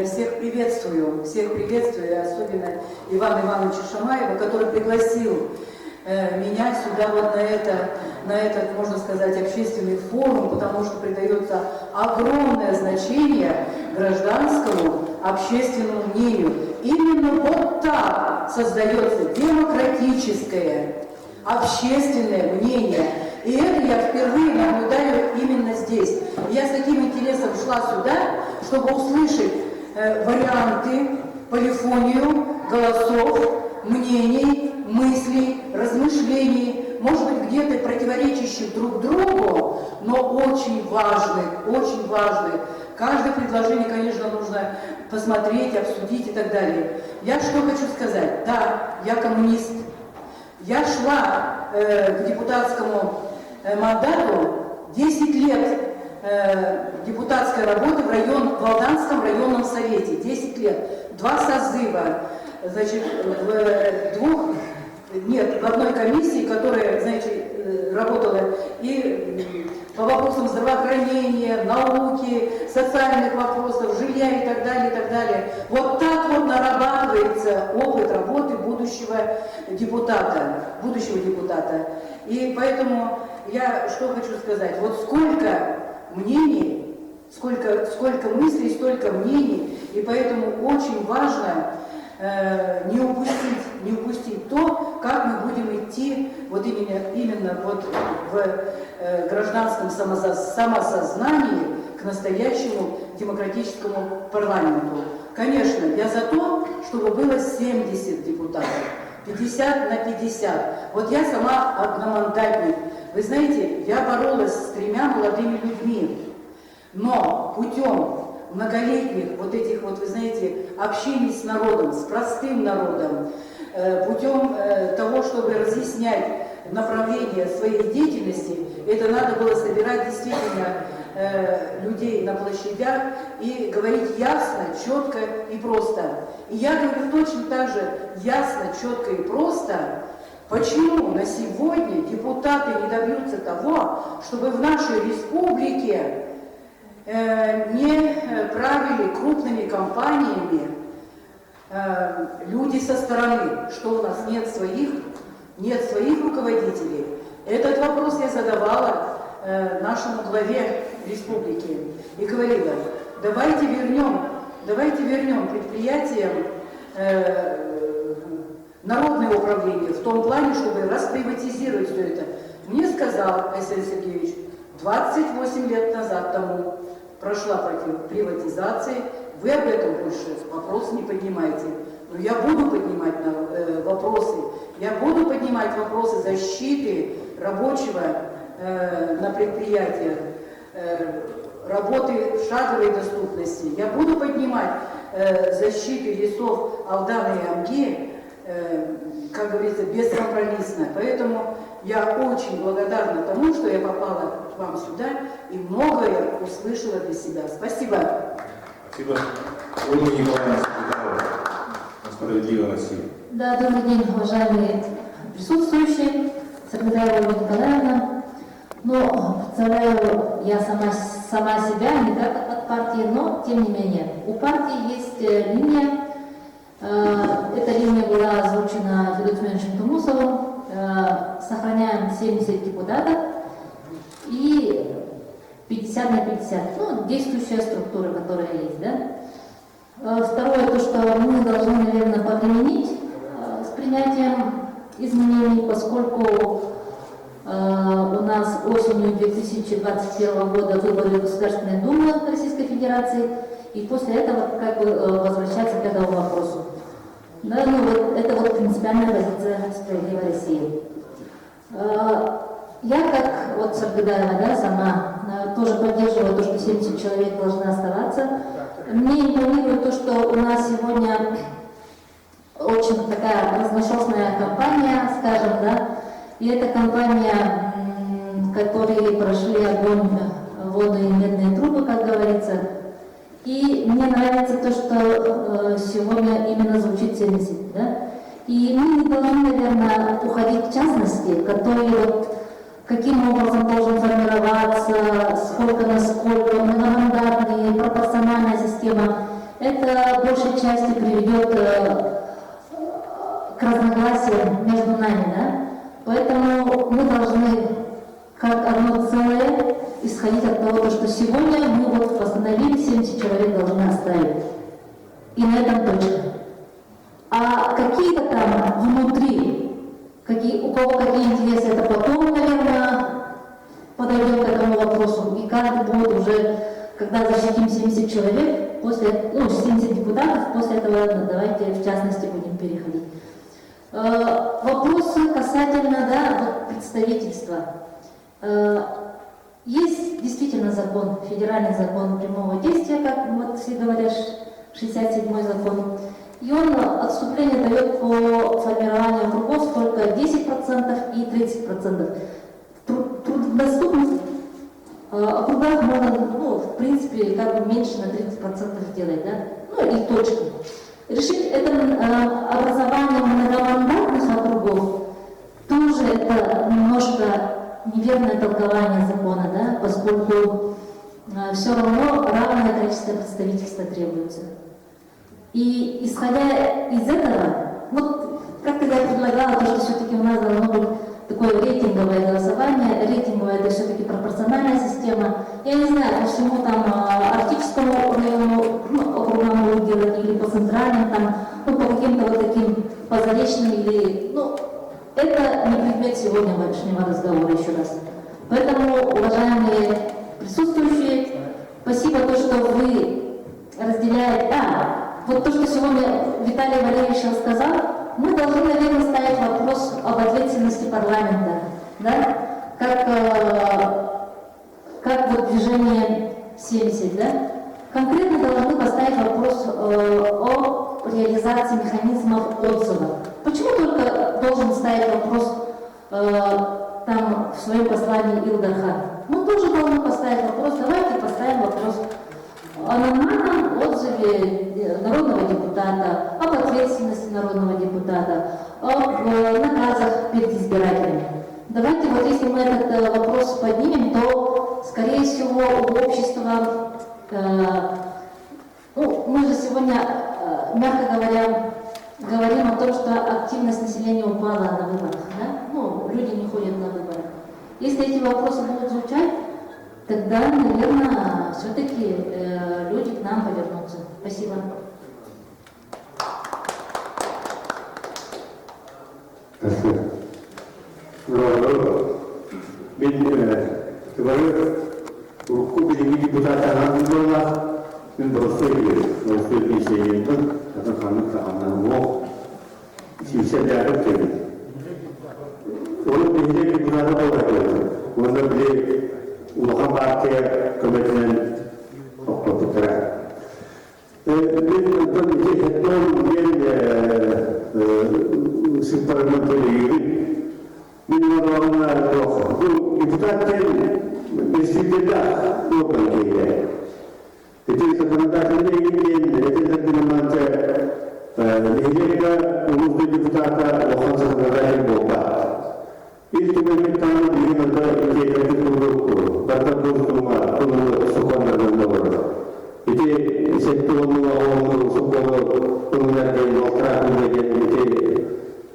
всех приветствую, особенно Ивана Ивановича Шамаева, который пригласил меня сюда вот на этот, можно сказать, общественный форум, потому что придается огромное значение гражданскому общественному мнению. Именно вот так создается демократическое общественное мнение. И это я впервые наблюдаю именно здесь. И я с таким интересом шла сюда, чтобы услышать варианты, полифонию голосов, мнений, мыслей, размышлений, может быть, где-то противоречащих друг другу, но очень важных, очень важных. Каждое предложение, конечно, нужно посмотреть, обсудить и так далее. Я что хочу сказать? Да, я коммунист. Я шла к депутатскому мандату 10 лет депутатской работы в Алданском районном совете. 10 лет. 2 созыва. Значит, в одной комиссии, которая, знаете, работала и по вопросам здравоохранения, науки, социальных вопросов, жилья и так далее, и так далее. Вот так вот нарабатывается опыт работы будущего депутата. И поэтому я что хочу сказать. Вот сколько мнений, сколько мыслей, столько мнений, и поэтому очень важно не упустить то, как мы будем идти вот именно вот в гражданском самосознании к настоящему демократическому парламенту. Конечно, я за то, чтобы было 70 депутатов, 50 на 50. Вот я сама одномандатник. Вы знаете, я боролась с 3 молодыми людьми, но путем многолетних вот этих вот, вы знаете, общений с народом, с простым народом, путем того, чтобы разъяснять направление своей деятельности, это надо было собирать действительно людей на площадях и говорить ясно, четко и просто. И я говорю точно так же ясно, четко и просто, почему на сегодня депутаты не добьются того, чтобы в нашей республике не правили крупными компаниями люди со стороны, что у нас нет своих руководителей. Этот вопрос я задавала нашему главе республики и говорила, давайте вернем предприятиям народное управление в том плане, чтобы расприватизировать все это. Мне сказал Айсен Сергеевич, 28 лет назад тому прошла приватизация, вы об этом больше вопрос не поднимаете. Но я буду поднимать вопросы, я буду поднимать вопросы защиты рабочего на предприятиях, работы в шаговой доступности. Я буду поднимать защиты лесов Алдана и Амги, как говорится, бескомпромиссно. Поэтому я очень благодарна тому, что я попала к вам сюда и многое услышала для себя. Спасибо.
Спасибо. Ольга Николаевна Светлана, «Справедливая Россия».
Да, добрый день, уважаемые присутствующие. Саргидаева Ольга Николаевна. Но представляю я сама себя, не так от партии, но тем не менее. У партии есть линия. Эта линия была озвучена Федотом Ивановичем Тумусовым. Сохраняем 70 депутатов и 50 на 50. Ну, действующая структура, которая есть, да. Второе, то, что мы должны, наверное, повременить с принятием изменений, поскольку у нас осенью 2021 года выборы в Государственную Думу Российской Федерации, и после этого как бы возвращаться к этому вопросу. Да, ну вот это вот принципиальная позиция «Справедливой России». Я как вот Саргидаева, да, сама тоже поддерживаю то, что 70 человек должны оставаться. Мне импонирует то, что у нас сегодня очень такая разношерстная компания, скажем, да, и эта компания которые прошли огонь, воду и медные трубы, как говорится. И мне нравится то, что сегодня именно звучит 70, да? И мы не должны, наверное, уходить в частности, которые вот каким образом должен формироваться, сколько на сколько, многомандатная, пропорциональная система. Это большей части приведет к разногласиям между нами, да? Поэтому мы должны как одно целое исходить от того, что сегодня мы вот постановили 70 человек должны оставить. И на этом точка. А какие-то там внутри, у кого какие интересы, это потом, наверное, подойдем к этому вопросу. И каждый будет уже, когда защитим 70 человек, 70 депутатов, после этого давайте в частности будем переходить. Вопросы касательно представительства. Есть действительно закон, федеральный закон прямого действия, как вот все говорят, 67-й закон. И он отступление дает по формированию округов только 10% и 30%. Труднодоступных округах можно, в принципе, меньше на 30% сделать, да? И точку. Решить это образование многомандатных округов тоже это немножко неверное толкование закона, да? Поскольку все равно равное количество представительства требуется. И исходя из этого, как-то я предлагала, то, что все-таки у нас должно быть такое рейтинговое голосование. Рейтинговое это все-таки пропорциональная система. Я не знаю, по всему там арктическому району округам будут делать, или по центральным, по каким-то вот таким, по заречным, или, это не предмет сегодняшнего разговора еще раз. Поэтому, уважаемые присутствующие, спасибо то, что вы разделяете. Вот то, что сегодня Виталий Валерьевич рассказал, мы должны, наверное, ставить вопрос об ответственности парламента, да? Как вот движение 70, да? Конкретно должны поставить вопрос о реализации механизмов отзыва. Почему только должен ставить вопрос там в своем послании Илдархан? Мы тоже должны поставить вопрос, давайте поставим вопрос о нормальном отзыве народного депутата, об ответственности народного депутата, об наказах перед избирателями. Давайте если мы этот вопрос поднимем, то, скорее всего, у общества, мы же сегодня, мягко говоря, говорим о том, что активность населения упала на выборах, да? Люди не ходят на выборы. Если эти вопросы будут звучать, тогда, наверное, все-таки люди к нам повернутся. Спасибо.
Спасибо. Kemarin hukum jadi депутата Alhamdulillah dan bersedia saya pun akan kami keamanan mau sisa jarak kami. Orang ini депутата boleh mana beli uang pakai kemudian apa putra. Ini untuk dihitung dia supermentari. Минимальная доход. Депутаты действительно добрые. Это законодательные изменения, это документы. Нигерия нужны депутата лохан законодатель Бога. И что мы там именно это продукт, это доступно, это сухонное договор. Эти секторные органы сухонного коммунального управления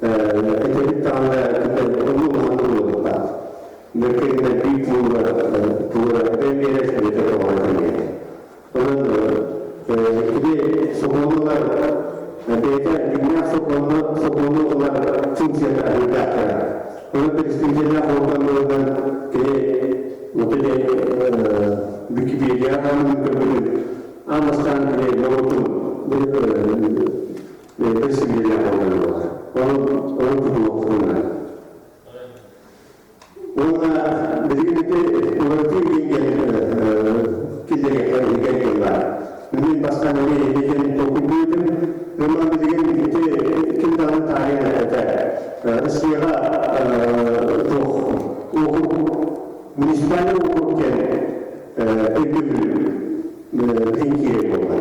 это детально mereka nanti pura premier sebagai orang ini. Jadi semua mereka ingat semua orang fungsi ada. Orang peristiwa orang ke mungkin Wikipedia mungkin amaskan ke orang peristiwa orang kedua. Orang begini orang tinggi kita kita ini pasal ini kita topik memang begini kita tahu ada siapa tu муниципальный округ Пенькие было.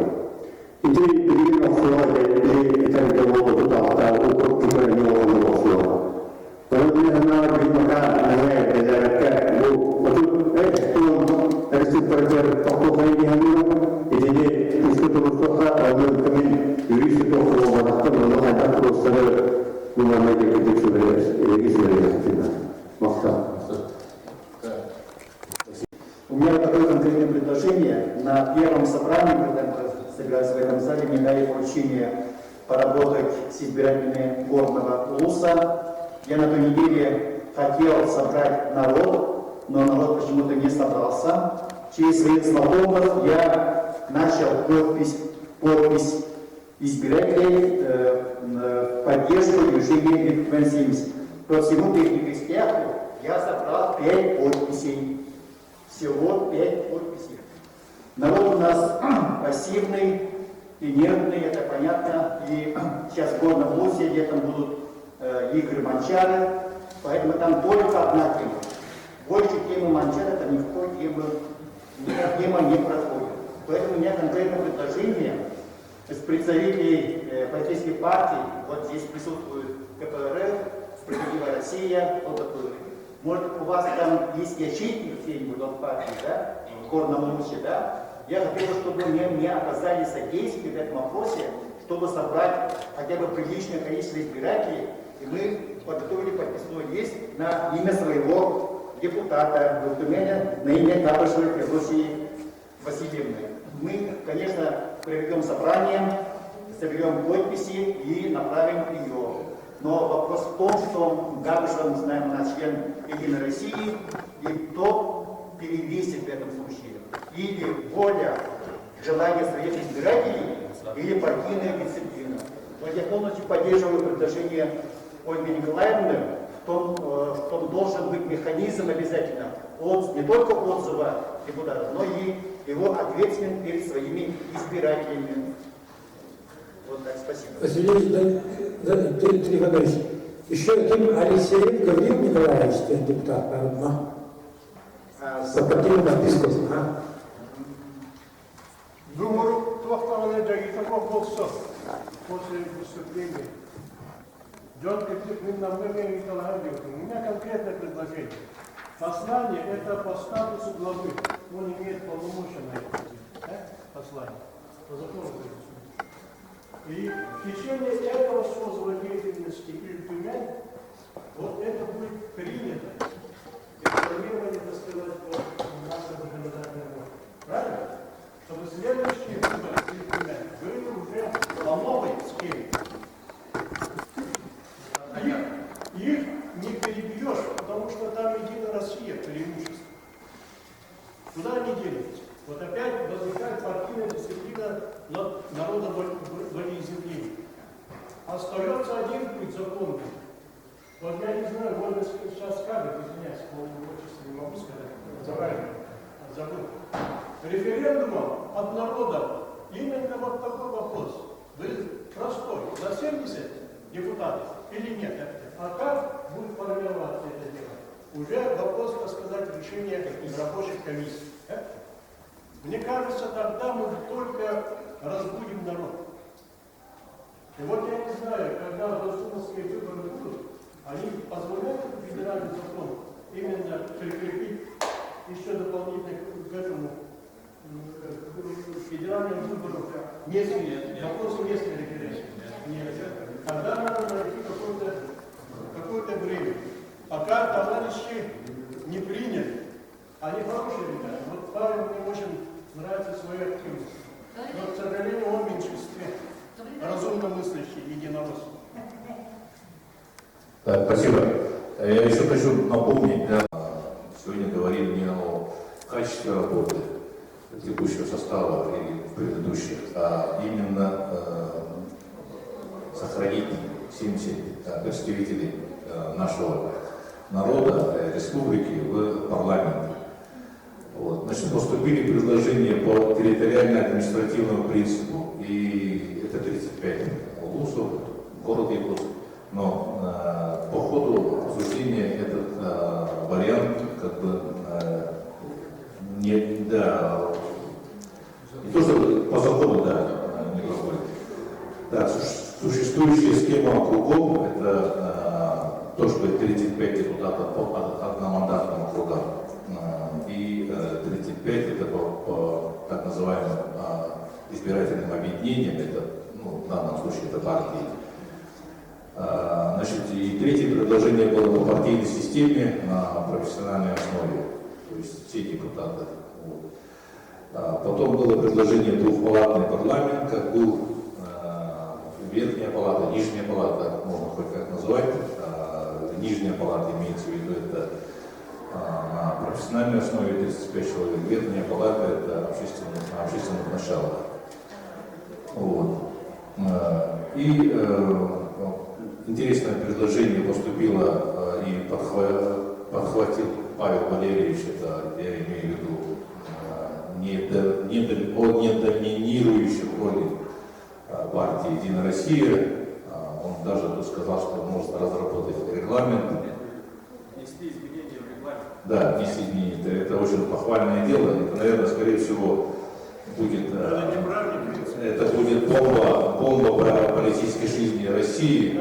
И ты переехал в Словакию, и там было туда, округ, который не было Словакии. Kalau dia kenal di Mekah, saya belajar untuk itu restruktur tokoh ini hamil, jadi itu terus lalu kami jurus itu kalau mana ada terus mengenai itu sudah maksa.
У меня такое конкретное предложение. На первом собрании, когда собираюсь в этом зале, мне дали поручение поработать с избирателями горного улуса. Я на той неделе хотел собрать народ, но народ почему-то не собрался. Через своих знакомых я начал подпись избирателей в поддержку движения Битмен-70. По всему Техникоспеху я собрал 5 подписей. Всего 5 подписей. Народ у нас пассивный, инертный, это понятно. И сейчас в горном улусе летом будут игры Манчары, поэтому там только одна тема. Больше темы Манчары, там никакой тема не проходит. Поэтому у меня конкретное предложение с представителей политических партий, вот здесь присутствует КПРФ, Справедливая Россия, может у вас там есть ячейки где-нибудь от партии, да, в горном улусе, да? Я хотел бы, чтобы мне оказали содействие в этом вопросе, чтобы собрать хотя бы приличное количество избирателей, и мы подготовили подписной лист на имя своего депутата в Тюмени, на имя Кабышевой Феодосии Васильевны. Мы, конечно, проведем собрание, соберем подписи и направим ее. Но вопрос в том, что Габышева, мы знаем, у нас член Единой России, и кто перевесит в этом случае? Или воля, желание своих избирателей, или партийная дисциплина. Вот я полностью поддерживаю предложение Ольги Николаевны в том, что должен быть механизм обязательно не только отзыва депутатов, но и его ответственность перед своими избирателями. Вот так, спасибо.
Василий Трифонович, еще один Алексеев Гаврил Николаевич, депутат, наверное, по партийному списку.
Думаю, плохого не такого болса после выступления. Джон Петрик, нам времени Николаевич, у меня конкретное предложение. Послание – это по статусу главы. Он имеет полномочия на это послание. По закону. И в течение этого созыва деятельности или Тюмень, вот это будет принято. Информирование, так сказать, по нашей законодательной работе. Правильно? Чтобы следующие выборы или Тюмень были уже по новой схеме. Их не перебьешь, потому что там Единая Россия преимущество. Куда они денутся? Вот опять возникает партийная дисциплина народа волеизъявления. Остается один путь законный. Вот я не знаю, можно сейчас скажет, извиняюсь, по отчеству не могу сказать, забыл. Референдумом от народа именно вот такой вопрос. Вы простой, за 70 депутатов или нет? А как будет формироваться это дело? Уже вопрос, так сказать, решения рабочих комиссий. Мне кажется, тогда мы только разбудим народ. И вот я не знаю, когда государственные выборы будут, они позволяют федеральный закон именно прикрепить еще дополнительно к этому федеральному выбору вопросу местной референдума. Тогда надо найти какое-то время. Пока товарищи не приняли, они хорошие ребята. Вот парень мне очень нравится своей активностью. Но, к сожалению, он в меньшинстве. Разумно мыслящий единорос.
Так, спасибо. Я еще хочу напомнить, да, сегодня говорили не о качестве работы текущего состава и предыдущих, а именно сохранить 70 представителей нашего народа, республики в парламенте. Вот. Значит, поступили предложения по территориально-административному принципу, и это 35 улусов, город Якутск. Но по ходу обсуждения этот вариант как бы не то, что по закону, не проходит. Да, существующая схема округов, это то, что 35 депутатов по одномандатным округам, и 35 это по так называемым избирательным объединениям, это, в данном случае это партии. Значит, и третье предложение было по партийной системе на профессиональной основе, то есть все депутаты. Потом было предложение двухпалатный парламент, как был верхняя палата, нижняя палата, можно хоть как назвать. Нижняя палата имеется в виду это на профессиональной основе 35 человек, верхняя палата это на общественных началах. Вот. И интересное предложение поступило и подхватил Павел Валерьевич, это я имею в виду о недоминирующей роли партии «Единая Россия». Он даже тут сказал, что может разработать регламент.
Внести изменения в регламент.
Да, внести изменения. Это очень похвальное дело. Это, наверное, скорее всего, будет, это будет бомба политической жизни России.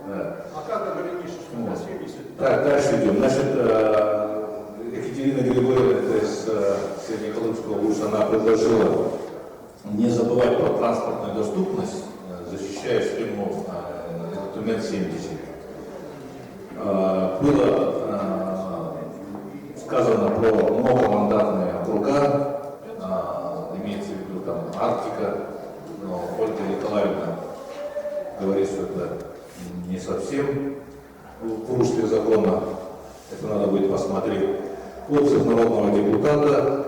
Да.
А как ограничить?
Так, дальше идем. Значит, Екатерина Григорьевна, то есть Североколымского вуза, она предложила не забывать про транспортную доступность, защищая схему документ 70. Было сказано про многомандатные округа, имеется в виду там Арктика, но Ольга Николаевна говорит, что это не совсем в русле закона, это надо будет посмотреть. Отзыв народного депутата,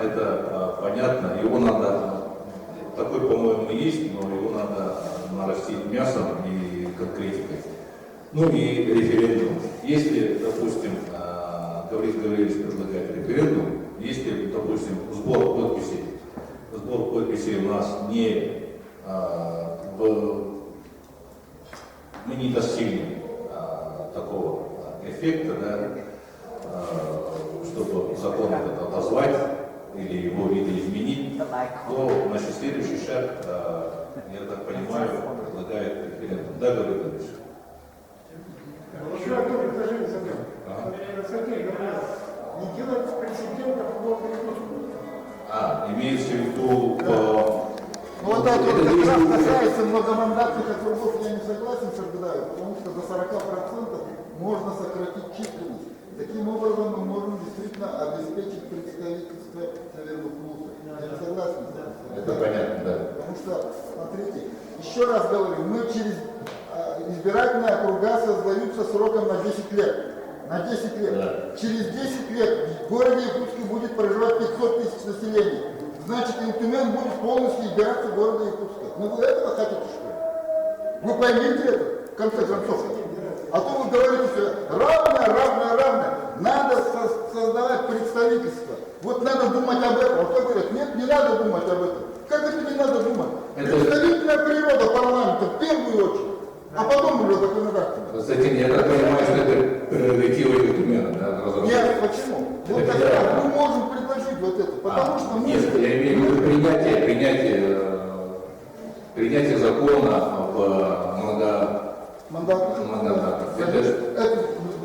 это понятно, его надо, такой, по-моему, есть, но его надо нарастить мясом и конкретикой. Ну и референдум. Если, допустим, Гаврил Гаврилович предлагает референдум, если, допустим, сбор подписей у нас мы не достигнем такого эффекта, чтобы закон этот отозвать или его видоизменить, то значит, следующий шаг, я так понимаю, предлагает референдум. Да, Гаврил Гаврилович?
Еще одно предложение задам. Сергей Гаврилович, не делать прецедента по перепуску.
Имеется в виду
Ну вот это вот как раз касается многомандатных округов, я не согласен с Аргадаевым, потому что до 40% можно сократить численность. Таким образом мы можем действительно обеспечить представительство Северных Лугов. Я не согласен с этим.
Это понятно, да.
Потому что, смотрите, еще раз говорю, мы через избирательные округа создаются сроком на 10 лет. На 10 лет. Да. Через 10 лет в городе Якутске будет проживать 500 тысяч населения. Значит, Интумен будет полностью избираться в городе Якутска. Ну вы этого хотите, что ли? Вы поймите это, в конце концов. А то вы говорите, что равное. Надо создавать представительство. Вот надо думать об этом. Вот говорят, нет, не надо думать об этом. Как это не надо думать? Представительная природа парламента в первую очередь, а потом уже законодательно.
Кстати, я так понимаю, что это прерогатива Интумена, да?
Нет, почему? Вот как раз мы можем предложить вот это, потому что мы...
Нет, я имею в виду принятие закона об многомандатных.
Это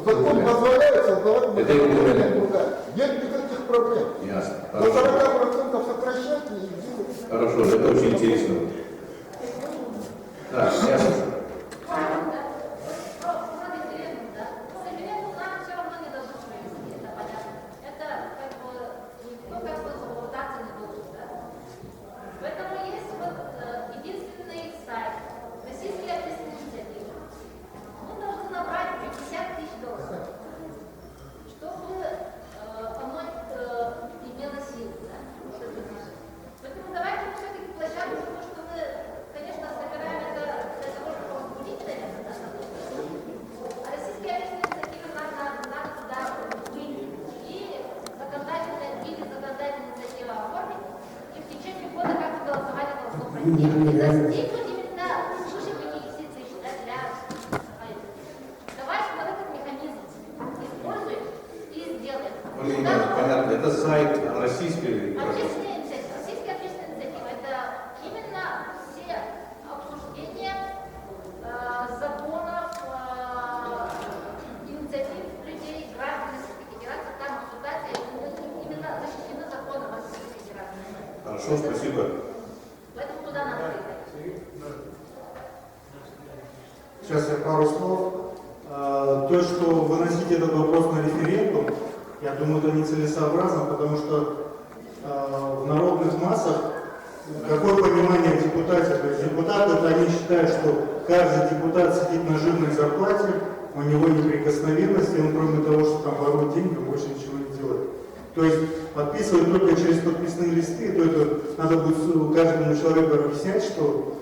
закон позволяет создавать
многомандатные
округа. Нет никаких проблем.
Ясно.
До 40% сокращать и делать.
Хорошо, это очень интересно. Так, ясно.
Давайте вот этот механизм используем
Понятно. Это сайт российской.
Общественная инициатива. Российская общественная инициатива – это именно все обсуждения законов, инициатив людей, граждан Российской Федерации, там обсуждается, именно защищены законом Российской Федерации.
Хорошо, спасибо.
Поэтому туда надо идти.
Сейчас я пару слов. То, что выносить этот вопрос на референдум, я думаю, это нецелесообразно, потому что в народных массах какое понимание в депутате? То есть депутаты, они считают, что каждый депутат сидит на жирной зарплате, у него неприкосновенность, и он кроме того, что там ворует деньги, больше ничего не делает. То есть подписывать только через подписные листы, то это надо будет каждому человеку объяснять, что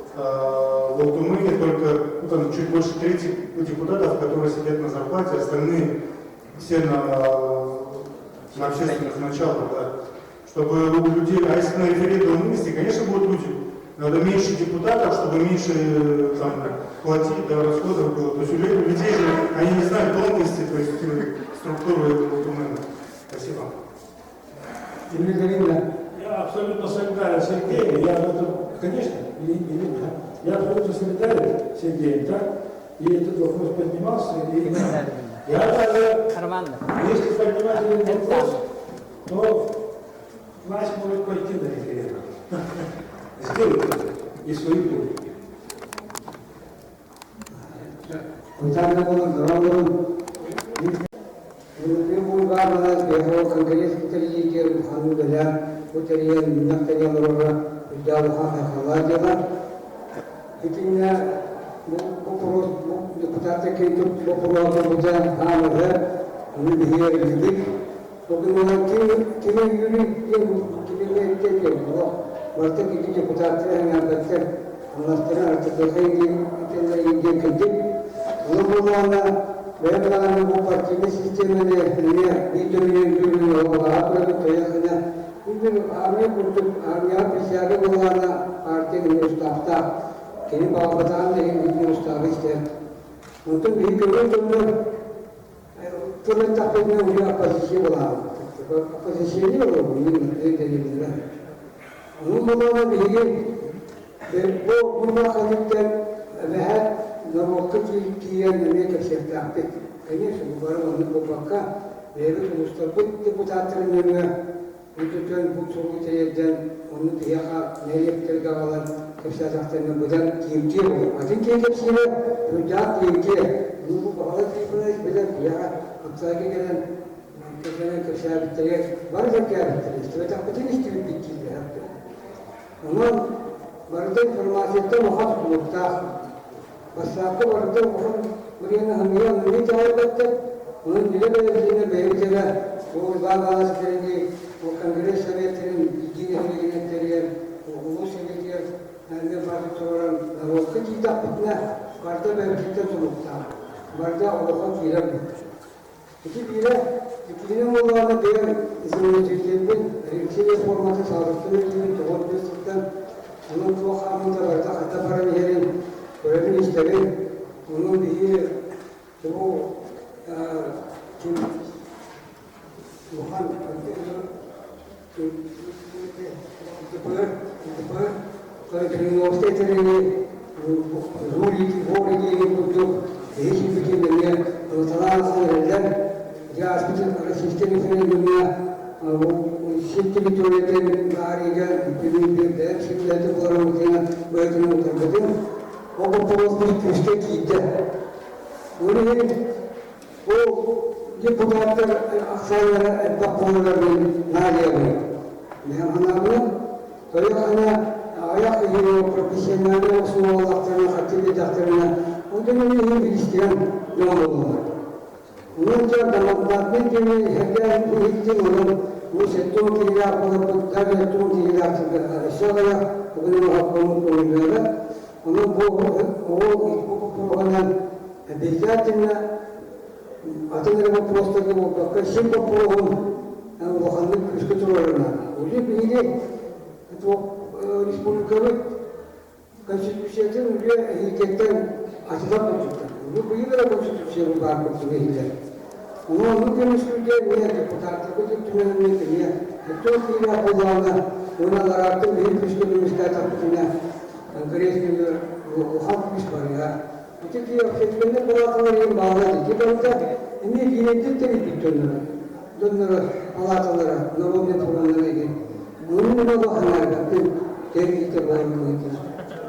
вот у меня только там, чуть больше трети депутатов, которые сидят на зарплате, остальные все на общественных началах, да. Чтобы у людей, а если на референдум вынести, конечно, будут люди. Надо меньше депутатов, чтобы меньше там, платить, да, расходов было. То есть у людей же, они не знают тонкости, то есть структуры документа. Спасибо.
Я абсолютно солидарен с Сергеем, я в этом, конечно, я абсолютно солидарен с Сергеем, так? И этот вопрос поднимался, и я даже, если поднимать этот вопрос, то власть может пойти на референдум. Сделать это и свои пути.
Но мүмкін людей не депутаты, будет түменімді не. Кто тебя подална, он алараттың ең күшкенімізді атап меня конкретный ухап бишбарга. Эти общественные палаталар ең бағалады. Кебалда не директор биттонлар. Донлар палаталара, народный форумен. Onun buna bakanlar, tehlikeli bağımlılıktır.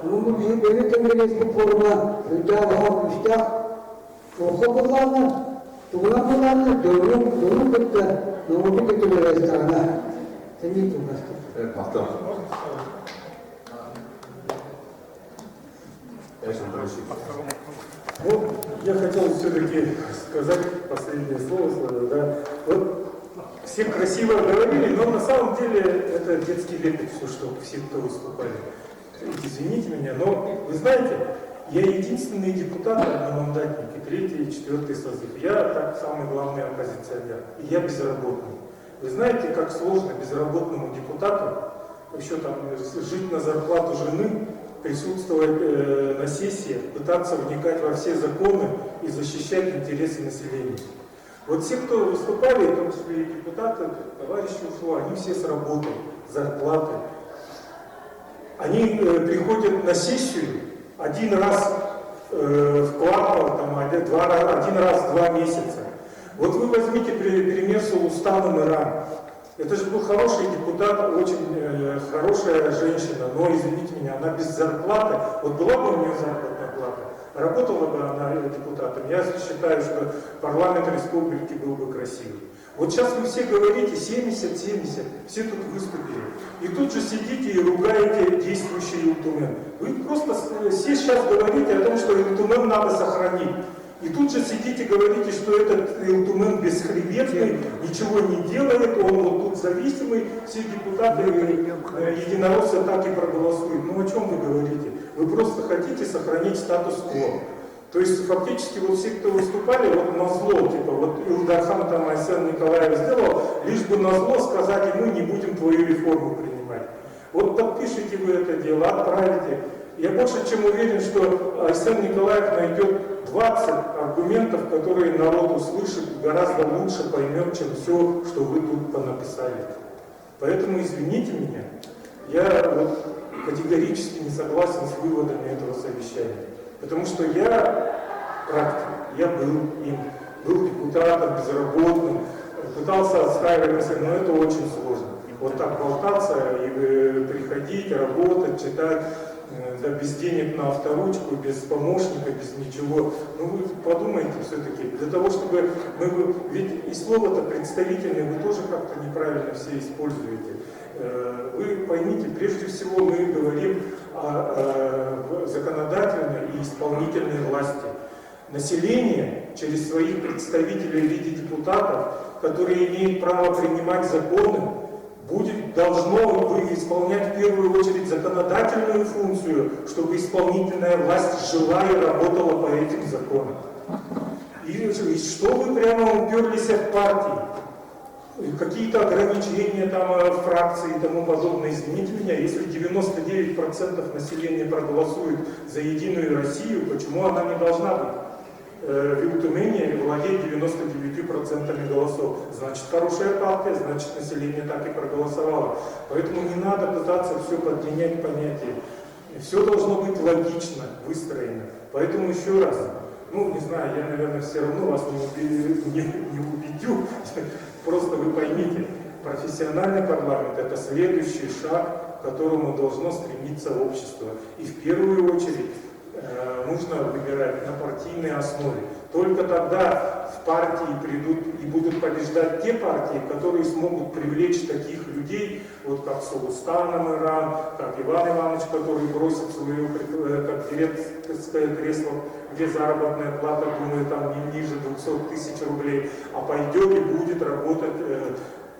Onun bu bizi böyle temizlik forma, öte bağım, üstte, oku kullanır, tuğla kullanır, dönüm kıtta, nohutu kötüler restana. Temizlik başka.
Mahtar.
Ну, я хотел все-таки сказать последнее слово, да. Вот все красиво говорили, но на самом деле это детский лепет, все, кто выступали. Извините меня, но вы знаете, я единственный депутат, одномандатник, и 3-й, и 4-й созыв. Я так самый главный оппозиционер, и я безработный. Вы знаете, как сложно безработному депутату еще там жить на зарплату жены, присутствовать на сессии, пытаться вникать во все законы и защищать интересы населения. Вот все, кто выступали, в том числе и депутаты, товарищи ушло, они все с работы, зарплаты. Они приходят на сессию один раз в квартал, там, один раз в 2 месяца. Вот вы возьмите пример Сулустана Мэран. Это же был хороший депутат, очень хорошая женщина, но, извините меня, она без зарплаты. Вот была бы у нее заработная плата, работала бы она депутатом. Я считаю, что парламент республики был бы красивый. Вот сейчас вы все говорите 70, все тут выступили. И тут же сидите и ругаете действующий Илтумен. Вы просто все сейчас говорите о том, что Илтумен надо сохранить. И тут же сидите и говорите, что этот Илтумен бесхребетный, ничего не делает, он вот тут зависимый, все депутаты единороссы так и проголосуют. Ну о чем вы говорите? Вы просто хотите сохранить статус-кво. То есть фактически вот все, кто выступали, вот на зло, типа вот Илдархан там Айсен Николаев сделал, лишь бы на зло сказать, и мы не будем твою реформу принимать. Вот подпишите вы это дело, отправите. Я больше чем уверен, что Айсен Николаев найдет 20 аргументов, которые народ услышит, гораздо лучше поймет, чем все, что вы тут понаписали. Поэтому извините меня, я вот категорически не согласен с выводами этого совещания. Потому что я практик, я был депутатом, безработным, пытался отстаивать мысли, но это очень сложно. Вот так болтаться и приходить, работать, читать, да, без денег на авторучку, без помощника, без ничего. Ну вы подумайте все-таки, для того, чтобы мы... Ведь и слово-то представительное вы тоже как-то неправильно все используете. Вы поймите, прежде всего мы говорим о законодательной и исполнительной власти. Население через своих представителей в виде депутатов, которые имеют право принимать законы, должно исполнять в первую очередь законодательную функцию, чтобы исполнительная власть жила и работала по этим законам. И что вы прямо уперлись в партии? Какие-то ограничения там фракции и тому подобное. Извините меня, если 99% населения проголосует за Единую Россию, почему она не должна быть в Илтумене владеть 99% голосов? Значит, хорошая партия, значит, население так и проголосовало. Поэтому не надо пытаться все подменять понятия. Все должно быть логично выстроено. Поэтому еще раз, ну, не знаю, я, наверное, все равно вас не убедю. Просто вы поймите, профессиональный парламент – это следующий шаг, к которому должно стремиться общество. И в первую очередь нужно выбирать на партийной основе. Только тогда в партии придут и будут побеждать те партии, которые смогут привлечь таких людей, вот как Сулустан Мэран, как Иван Иванович, который бросит свое как директорское кресло, где заработная плата, думаю, там не ниже 200 000 рублей, а пойдет и будет работать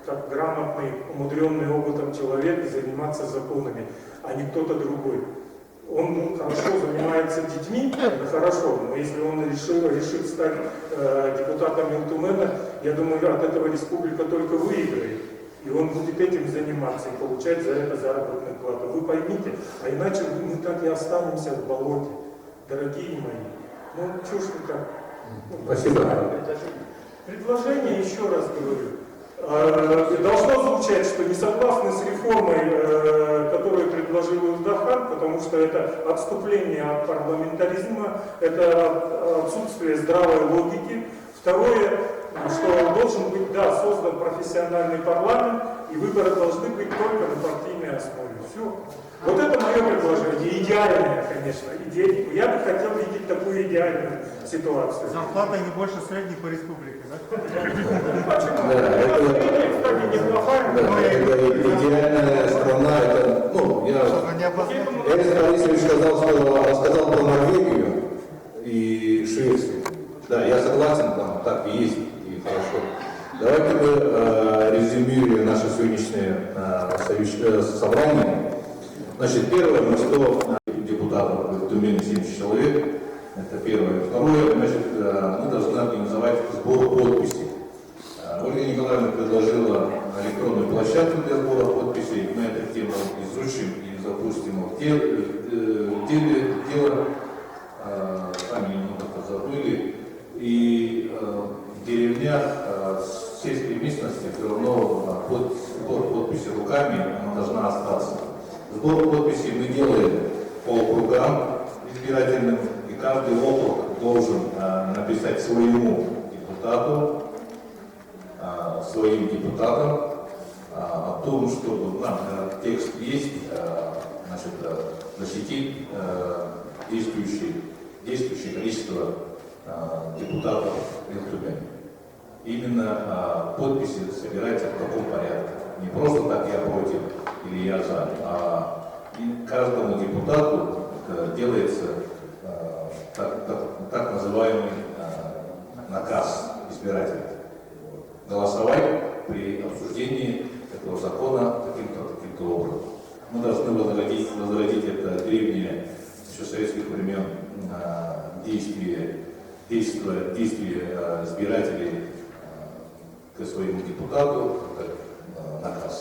как грамотный, умудренный опытом человек и заниматься законами, а не кто-то другой. Он хорошо занимается детьми, это хорошо, но если он решит стать депутатом Илтумена, я думаю, от этого республика только выиграет. И он будет этим заниматься и получать за это заработную плату. Вы поймите, а иначе мы так и останемся в болоте, дорогие мои. Ну, чушь вы так.
Спасибо.
Предложение, еще раз говорю, должно звучать, что не согласны с реформой, которую предложил Илдахан, потому что это отступление от парламентаризма, это отсутствие здравой логики. Второе, что должен быть, да, создан профессиональный парламент, и выборы должны быть только на партийной основе. Все. Вот это мое предложение. Идеальное, конечно. Я бы хотел видеть такую идеальную ситуацию.
Зарплата не больше средней по республике, да?
Это идеальная страна. Это, ну, я Борисович сказал про Норвегию и Швецию. Да, я согласен, там так и есть, и хорошо. Давайте мы резюмируем наше сегодняшнее собрание. Значит, первое, мы 100 депутатов в Думе, 70 человек. Это первое. Второе, значит, мы должны организовать сбор подписей. Ольга Николаевна предложила электронную площадку для сбора подписей. Мы эту тему изучим и запустим в дело. Сами немного забыли. И в деревнях, в сельской местности все равно сбор подписей руками она должна остаться. Сбор подписей мы делаем по округам избирательным, и каждый округ должен написать своим депутатам о том, что текст есть, значит, защитить действующее количество депутатов в Тюмени. Именно подписи собираются в таком порядке. Не просто так я против или я за, а каждому депутату делается так называемый наказ избирателя. Голосовать при обсуждении этого закона таким-то образом. Мы должны возродить это древнее, еще советских времен, действие избирателей к своему депутату, как наказ.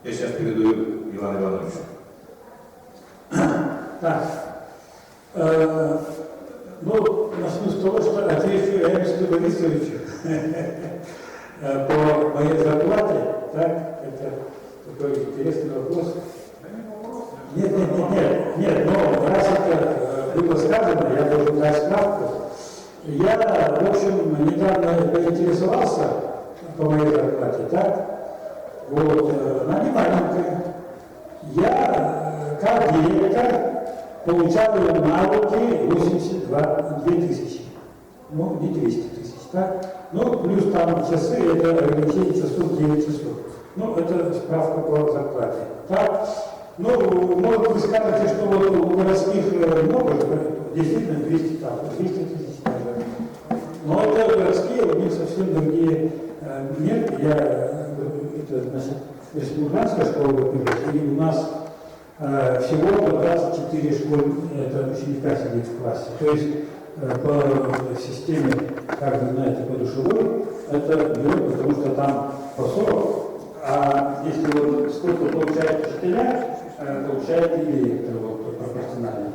Я сейчас передаю Ивану Ивановичу.
Так. Начну с того, что отвечу Эмилю Борисовичу по моей зарплате. Так, это такой интересный вопрос. Нет, но раз это было сказано, я должен дать справку. Я, в общем, недавно поинтересовался по моей зарплате, так? Вот, она не маленькая. Я, как директор, получаю на руки 82 тысячи. Ну, не 200 тысяч, так? Ну, плюс там часы, это ограничение часов 9 часов. Ну, это справка по зарплате. Так? Ну, может, вы скажете, что вот у городских много, действительно 200 тысяч, наверное. Но это городские, у них совсем другие мерки. Это, значит, республиканская школа, и у нас всего 24 школы, это ученика сидит в классе. То есть по системе, как вы знаете, по душевой, это берет, потому что там по 40. А если вот сколько получают учителя, получает и директор вот, пропорционально.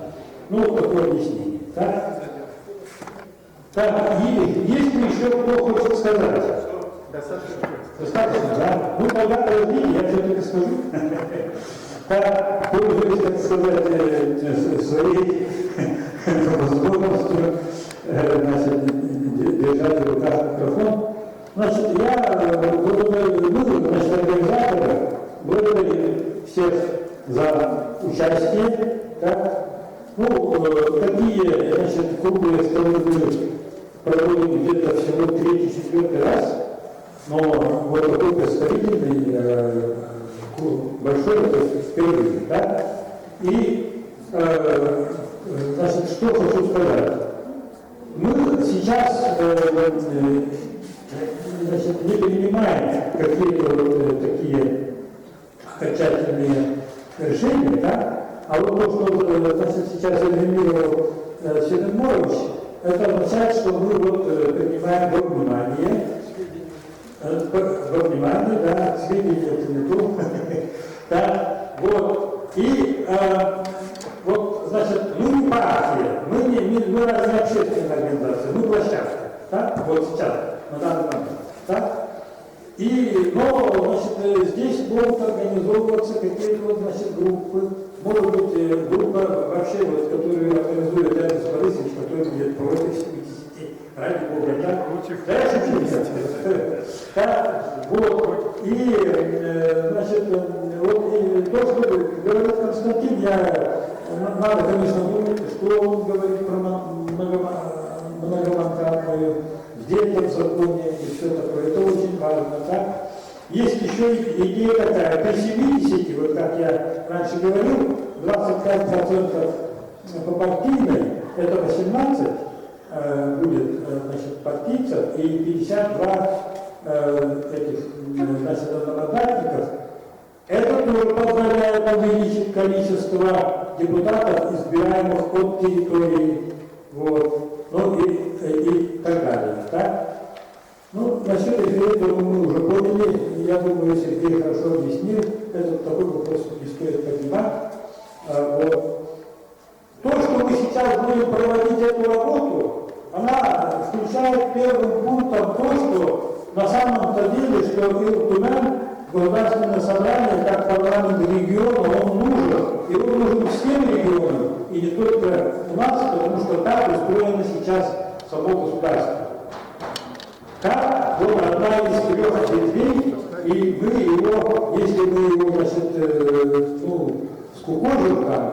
Ну, вот такое объяснение. Так? Так, и есть ли еще кто хочет сказать? Достаточно, да? Ну, тогда подождите, я все-таки скажу. Так, пользуясь, так сказать, своей возможностью, значит, держать в руках микрофон. Значит, я благодарю, организатора, благодарю всех за участие. Так? Ну, такие, значит, круглые столы проводим где-то всего 3-4 раз, но вот такой представительный, большой, это впервые, да? И, значит, что хочу сказать. Мы сейчас, значит, не принимаем какие-то вот такие окончательные решения, да? А вот то, что, значит, сейчас резюмировал Седенморович, это означает, что мы вот принимаем во внимание, да, сведения это не то, да, вот, и вот, значит, мы не партия, мы разве общественная организация, мы площадка, да, вот сейчас. на данный момент. Так? И, но, значит, здесь могут организовываться какие-то вот, значит, группы, может быть, группа вообще, вот, которую организует Леонид Борисович, который будет против 70. Ради Бога, я против. Да, я шучу. Да, вот. И, значит, вот и то, что говорит Константин, надо, конечно, думать, что он говорит про многомандатную, где это в законе и все такое. Это очень важно, так? Есть еще идея такая, при 70, вот как я раньше говорил, 25% по партийной, это 18 будет, значит, партийцев и 52 этих, значит, одномандатников. Это тоже позволяет увеличить количество депутатов, избираемых от территории, вот, ну и так далее, так? Ну, насчет референдума мы уже поняли, я думаю, Сергей хорошо объяснил, этот такой вопрос не стоит поднимать. Вот. То, что мы сейчас будем проводить эту работу, она включает первым пунктом то, что на самом-то деле, что Тюмень, государственное собрание, как парламент региона, он нужен. И он нужен всем регионам, и не только у нас, потому что так устроено сейчас само государство. Как вот одна из 3 ветвей, и мы его, если мы его, значит, скукожим там,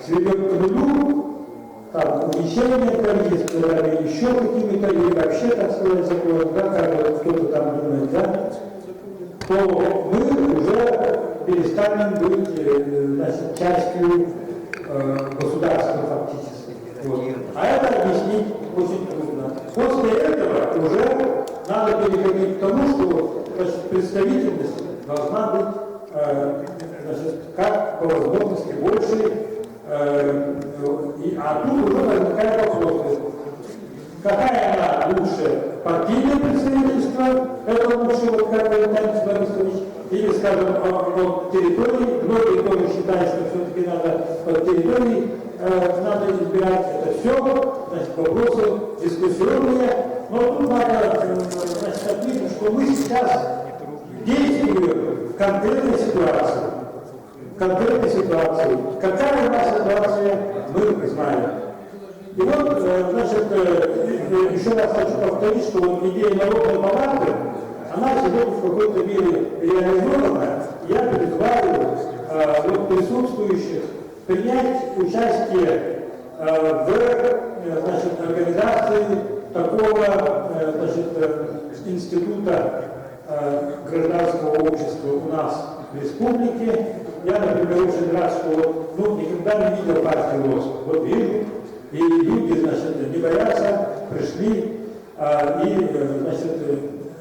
сведем к нулю, там, увеличение количества, или еще какими-то, или вообще, так сказать, законом, да, как кто-то там думает, да, то мы уже перестанем быть, значит, частью государства фактически. Вот. А это объяснить очень трудно. После этого уже надо переходить к тому, что, значит, представительность должна быть, значит, как по возможности больше, а тут уже возникает вопрос, какая она лучше, партийное представительство, это лучше, вот как Леонид Борисович, или, скажем, от территории, многие тоже считают, что все-таки надо от территории, надо избирать, это все, значит, вопросы дискуссионные, но тут надо, значит, отметить, что мы сейчас действуем в конкретной ситуации. Конкретной ситуации. Какая у нас ситуация, мы знаем. И вот, значит, еще раз хочу повторить, что вот идея народной палаты, она сегодня в какой-то мере реализована. Я призываю вот присутствующих принять участие в, значит, организации такого, значит, института гражданского общества у нас в республике. Я, например, очень рад, что ну, никогда не видел партии РОС. Вот вижу, и люди, значит, не боятся, пришли, и, значит,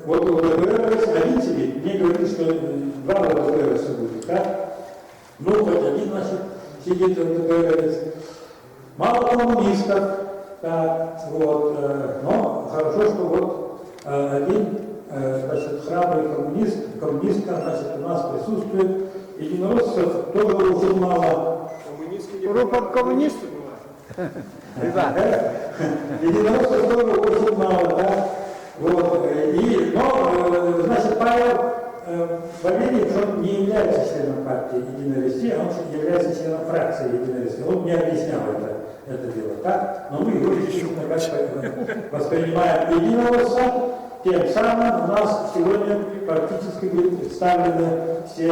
вот ЛДПР, родители, мне говорили, что 2 ЛДПР будет, да? Ну, хоть один, значит, сидит ЛДПР. Мало коммунистов, так, вот, но хорошо, что вот один, значит, храбрый коммунистка, значит, у нас присутствует. Единороссов тоже очень мало.
Группа коммунистов?
Единороссов тоже очень мало, да. Вот. И, но, значит, Павел Валерьевич, он не является членом партии «Единая Россия», он является членом фракции «Единая Россия». Он мне объяснял это дело, так? Но мы его, естественно, воспринимаем единоросса. Тем самым у нас сегодня практически были представлены все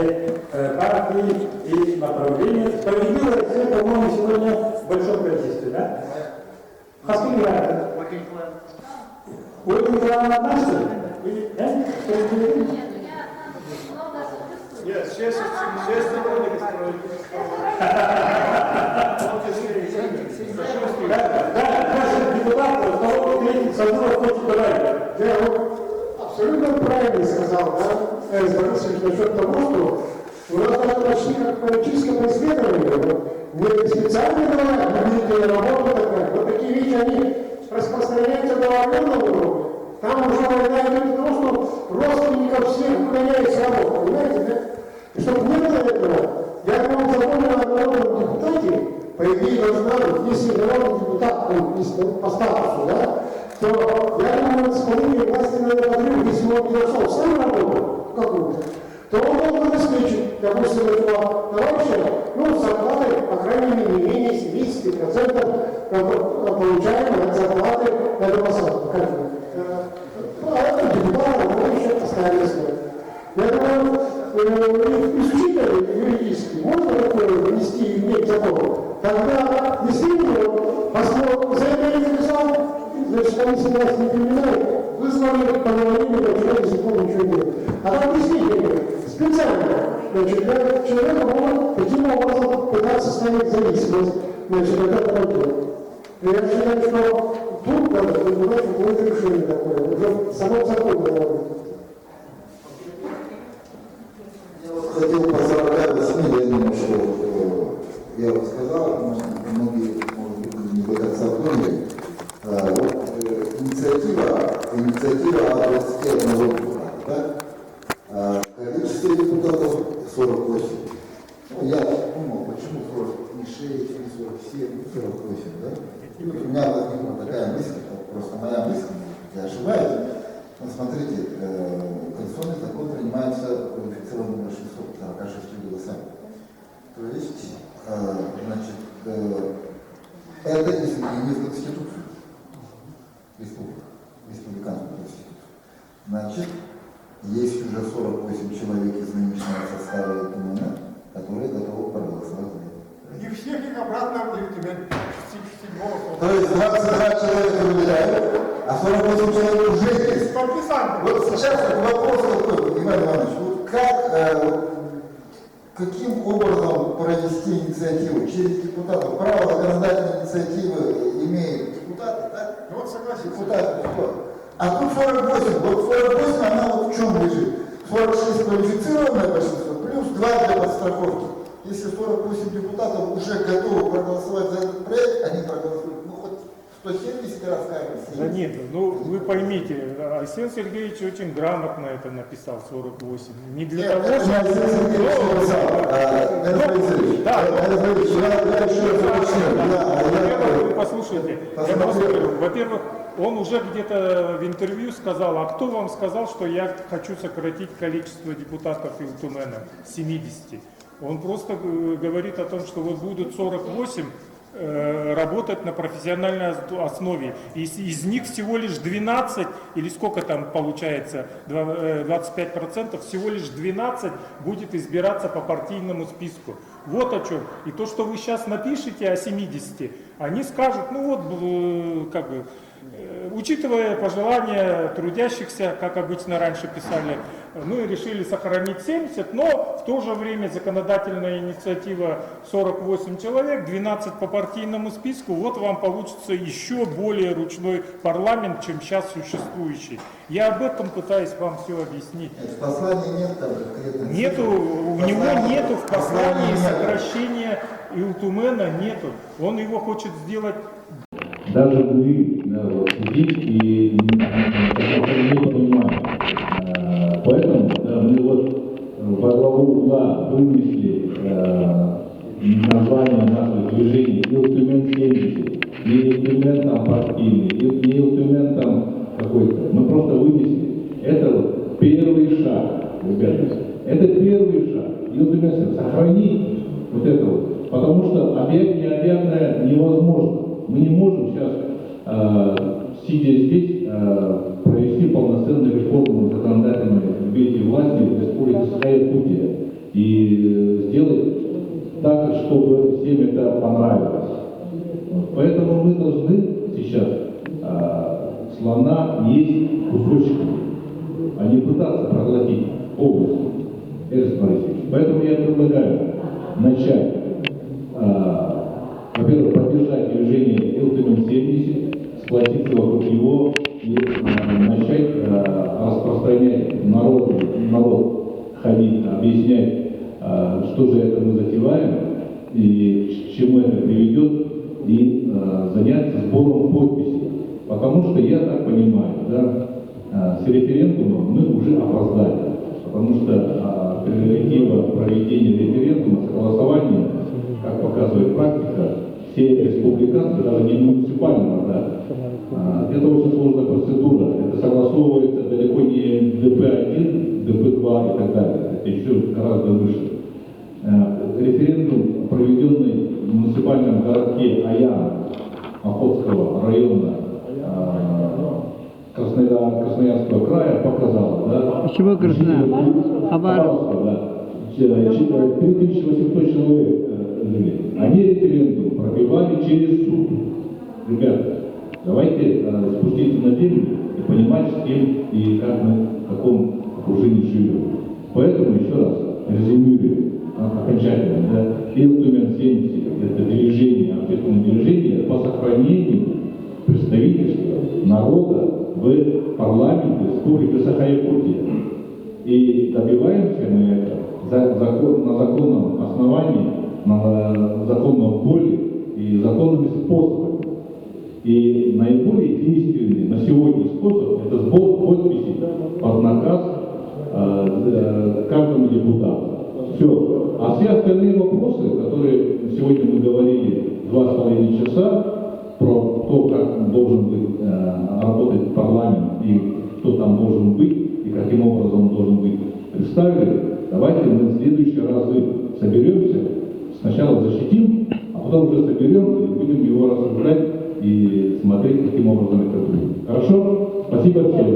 партии и направления. Справедливая Россия, по-моему, сегодня в большом количестве, да? Хаскин-Град. Ольга Николаевна одна, что ли?
Нет, сейчас сторонники
Да, наши депутаты, второго, третьего созыва хочет говорить.
Я абсолютно правильно сказал, да, Борисович, насчет того, что у нас даже почти как политическое преследование. Не специально говорят, не видите работу такая. Вот такие вещи, они распространяются до военного уровня. Там уже война идет из того, что родственников всех угоняют с работы, понимаете, да? И чтобы не было этого, я думаю, закон о народном депутате, по идее, должна быть, если народный депутат по статусу, да, то я думаю, исполнение власти надо то он должен обеспечить, допустим, этого товарища, ну, зарплатой, по крайней мере, не менее 70% получаемой от зарплаты этого самого. А депутаты, ну, еще поставили свой. Я думаю, исключительно юридически можно такое внести в закон. Тогда действительно, заявление написал, значит, комиссия власти не принимает, вызвали, поговорили, почему до сих пор ничего нет. А там действительно специально, значит, для человека могут таким образом пытаться ставить зависимость, значит, от этого дела. Я считаю, что тут надо принимать какое-то решение такое, уже само законе надо.
Хотел по 48, я думаю, что я вот сказал, многие, может быть, не до конца поняли. Инициатива о 21 депутата, да? Количество депутатов 48. Ну, я думал, почему 46, 47, 48, да? И вот у меня возникла такая мысль, просто моя мысль, я ошибаюсь. Но смотрите, конституционный закон принимается квалифицированным большинством, 46 голосами. То есть, значит, это изменение в Конституцию, республиканскую Конституцию. Значит, есть уже 48 человек из нынешнего состава ТМН, которые готовы проголосовать за это.
И всех их обратно в
То есть 22 человека выделяют, а 48 человек уже есть. Вот сейчас вопрос такой, Иван Иванович, вот каким образом провести инициативу? Через депутатов. Право законодательной инициативы имеют депутаты, да?
Ну вот согласен.
Депутаты. А тут 48. Вот 48, она вот в чем лежит? 46 квалифицированное большинство, плюс 2 для подстраховки. Если 48 депутатов уже готовы проголосовать за этот проект, они проголосуют, ну, хоть 170 раз каждый.
Да нет, ну вы поймите, Арсен Сергеевич очень грамотно это написал, 48. Не для того,
чтобы... Нет, Арсен Сергеевич написал.
Послушайте, во-первых, он уже где-то в интервью сказал, а кто вам сказал, что я хочу сократить количество депутатов Илтумена с 70? Он просто говорит о том, что вот будут 48 работать на профессиональной основе. Из них всего лишь 12, или сколько там получается, 25%, всего лишь 12 будет избираться по партийному списку. Вот о чем. И то, что вы сейчас напишете о 70, они скажут, ну вот, как бы, учитывая пожелания трудящихся, как обычно раньше писали, ну и решили сохранить 70, но в то же время законодательная инициатива 48 человек, 12 по партийному списку, вот вам получится еще более ручной парламент, чем сейчас существующий. Я об этом пытаюсь вам все объяснить.
В послании нет там конкретно.
Нету, у него нету в послании сокращения Илтумена, нету. Он его хочет сделать.
Даже вы сидите и не понимаете. Поэтому мы вот во главу угла вынесли название наших движений Илтумен 70, не Илтумен там партийный, не Илтумен там какой-то. Мы просто вынесли. Это вот первый шаг, ребята. Это первый шаг. Илтумен сохранить вот это вот. Потому что объект необъятное невозможно. Мы не можем сейчас, сидя здесь, провести полноценную реформу законодательной в виде власти в республике Саха-Якутия и сделать так, чтобы всем это понравилось. Поэтому мы должны сейчас слона есть кусочками, а не пытаться проглотить полностью. Поэтому я предлагаю начать, во-первых, поддержать движение Илтумен 70, сплотиться вокруг него и начать распространять народ ходить, объяснять, что же это мы затеваем и к чему это приведет, и заняться сбором подписей. Потому что, я так понимаю, да, с референдумом мы уже опоздали. Потому что прерогатива проведения референдума, согласования, как показывает практика, все республиканцы, даже не муниципального, да, это очень сложная процедура. Это согласовывается далеко не ДП-1, ДП-2 и так далее. еще гораздо выше. Референдум, проведенный в муниципальном городке Аян Охотского района Красноярского края показал, да?
Чего Краснодар?
Хабаровска, да. 3800 человек жили. Они референдум пробивали через суд. Ребята, давайте спуститься на землю и понимать, с кем и как мы в каком окружении живем. Поэтому еще раз резюмируем окончательно, да, инструмент 70 это движение, общественное движение по сохранению представительства народа в парламенте Республики Саха-Якутия. И добиваемся мы это на законном основании, на законном поле и законными способами. И наиболее действенный на сегодня способ – это сбор подписей под наказ каждому депутату. Все. А все остальные вопросы, которые сегодня мы говорили 2,5 часа, про то, как должен быть, работать парламент и кто там должен быть, и каким образом он должен быть представлен, давайте мы в следующие разы соберемся, сначала защитим, а потом уже соберем и будем его рассуждать и смотреть, каким образом это будет. Хорошо? Спасибо всем.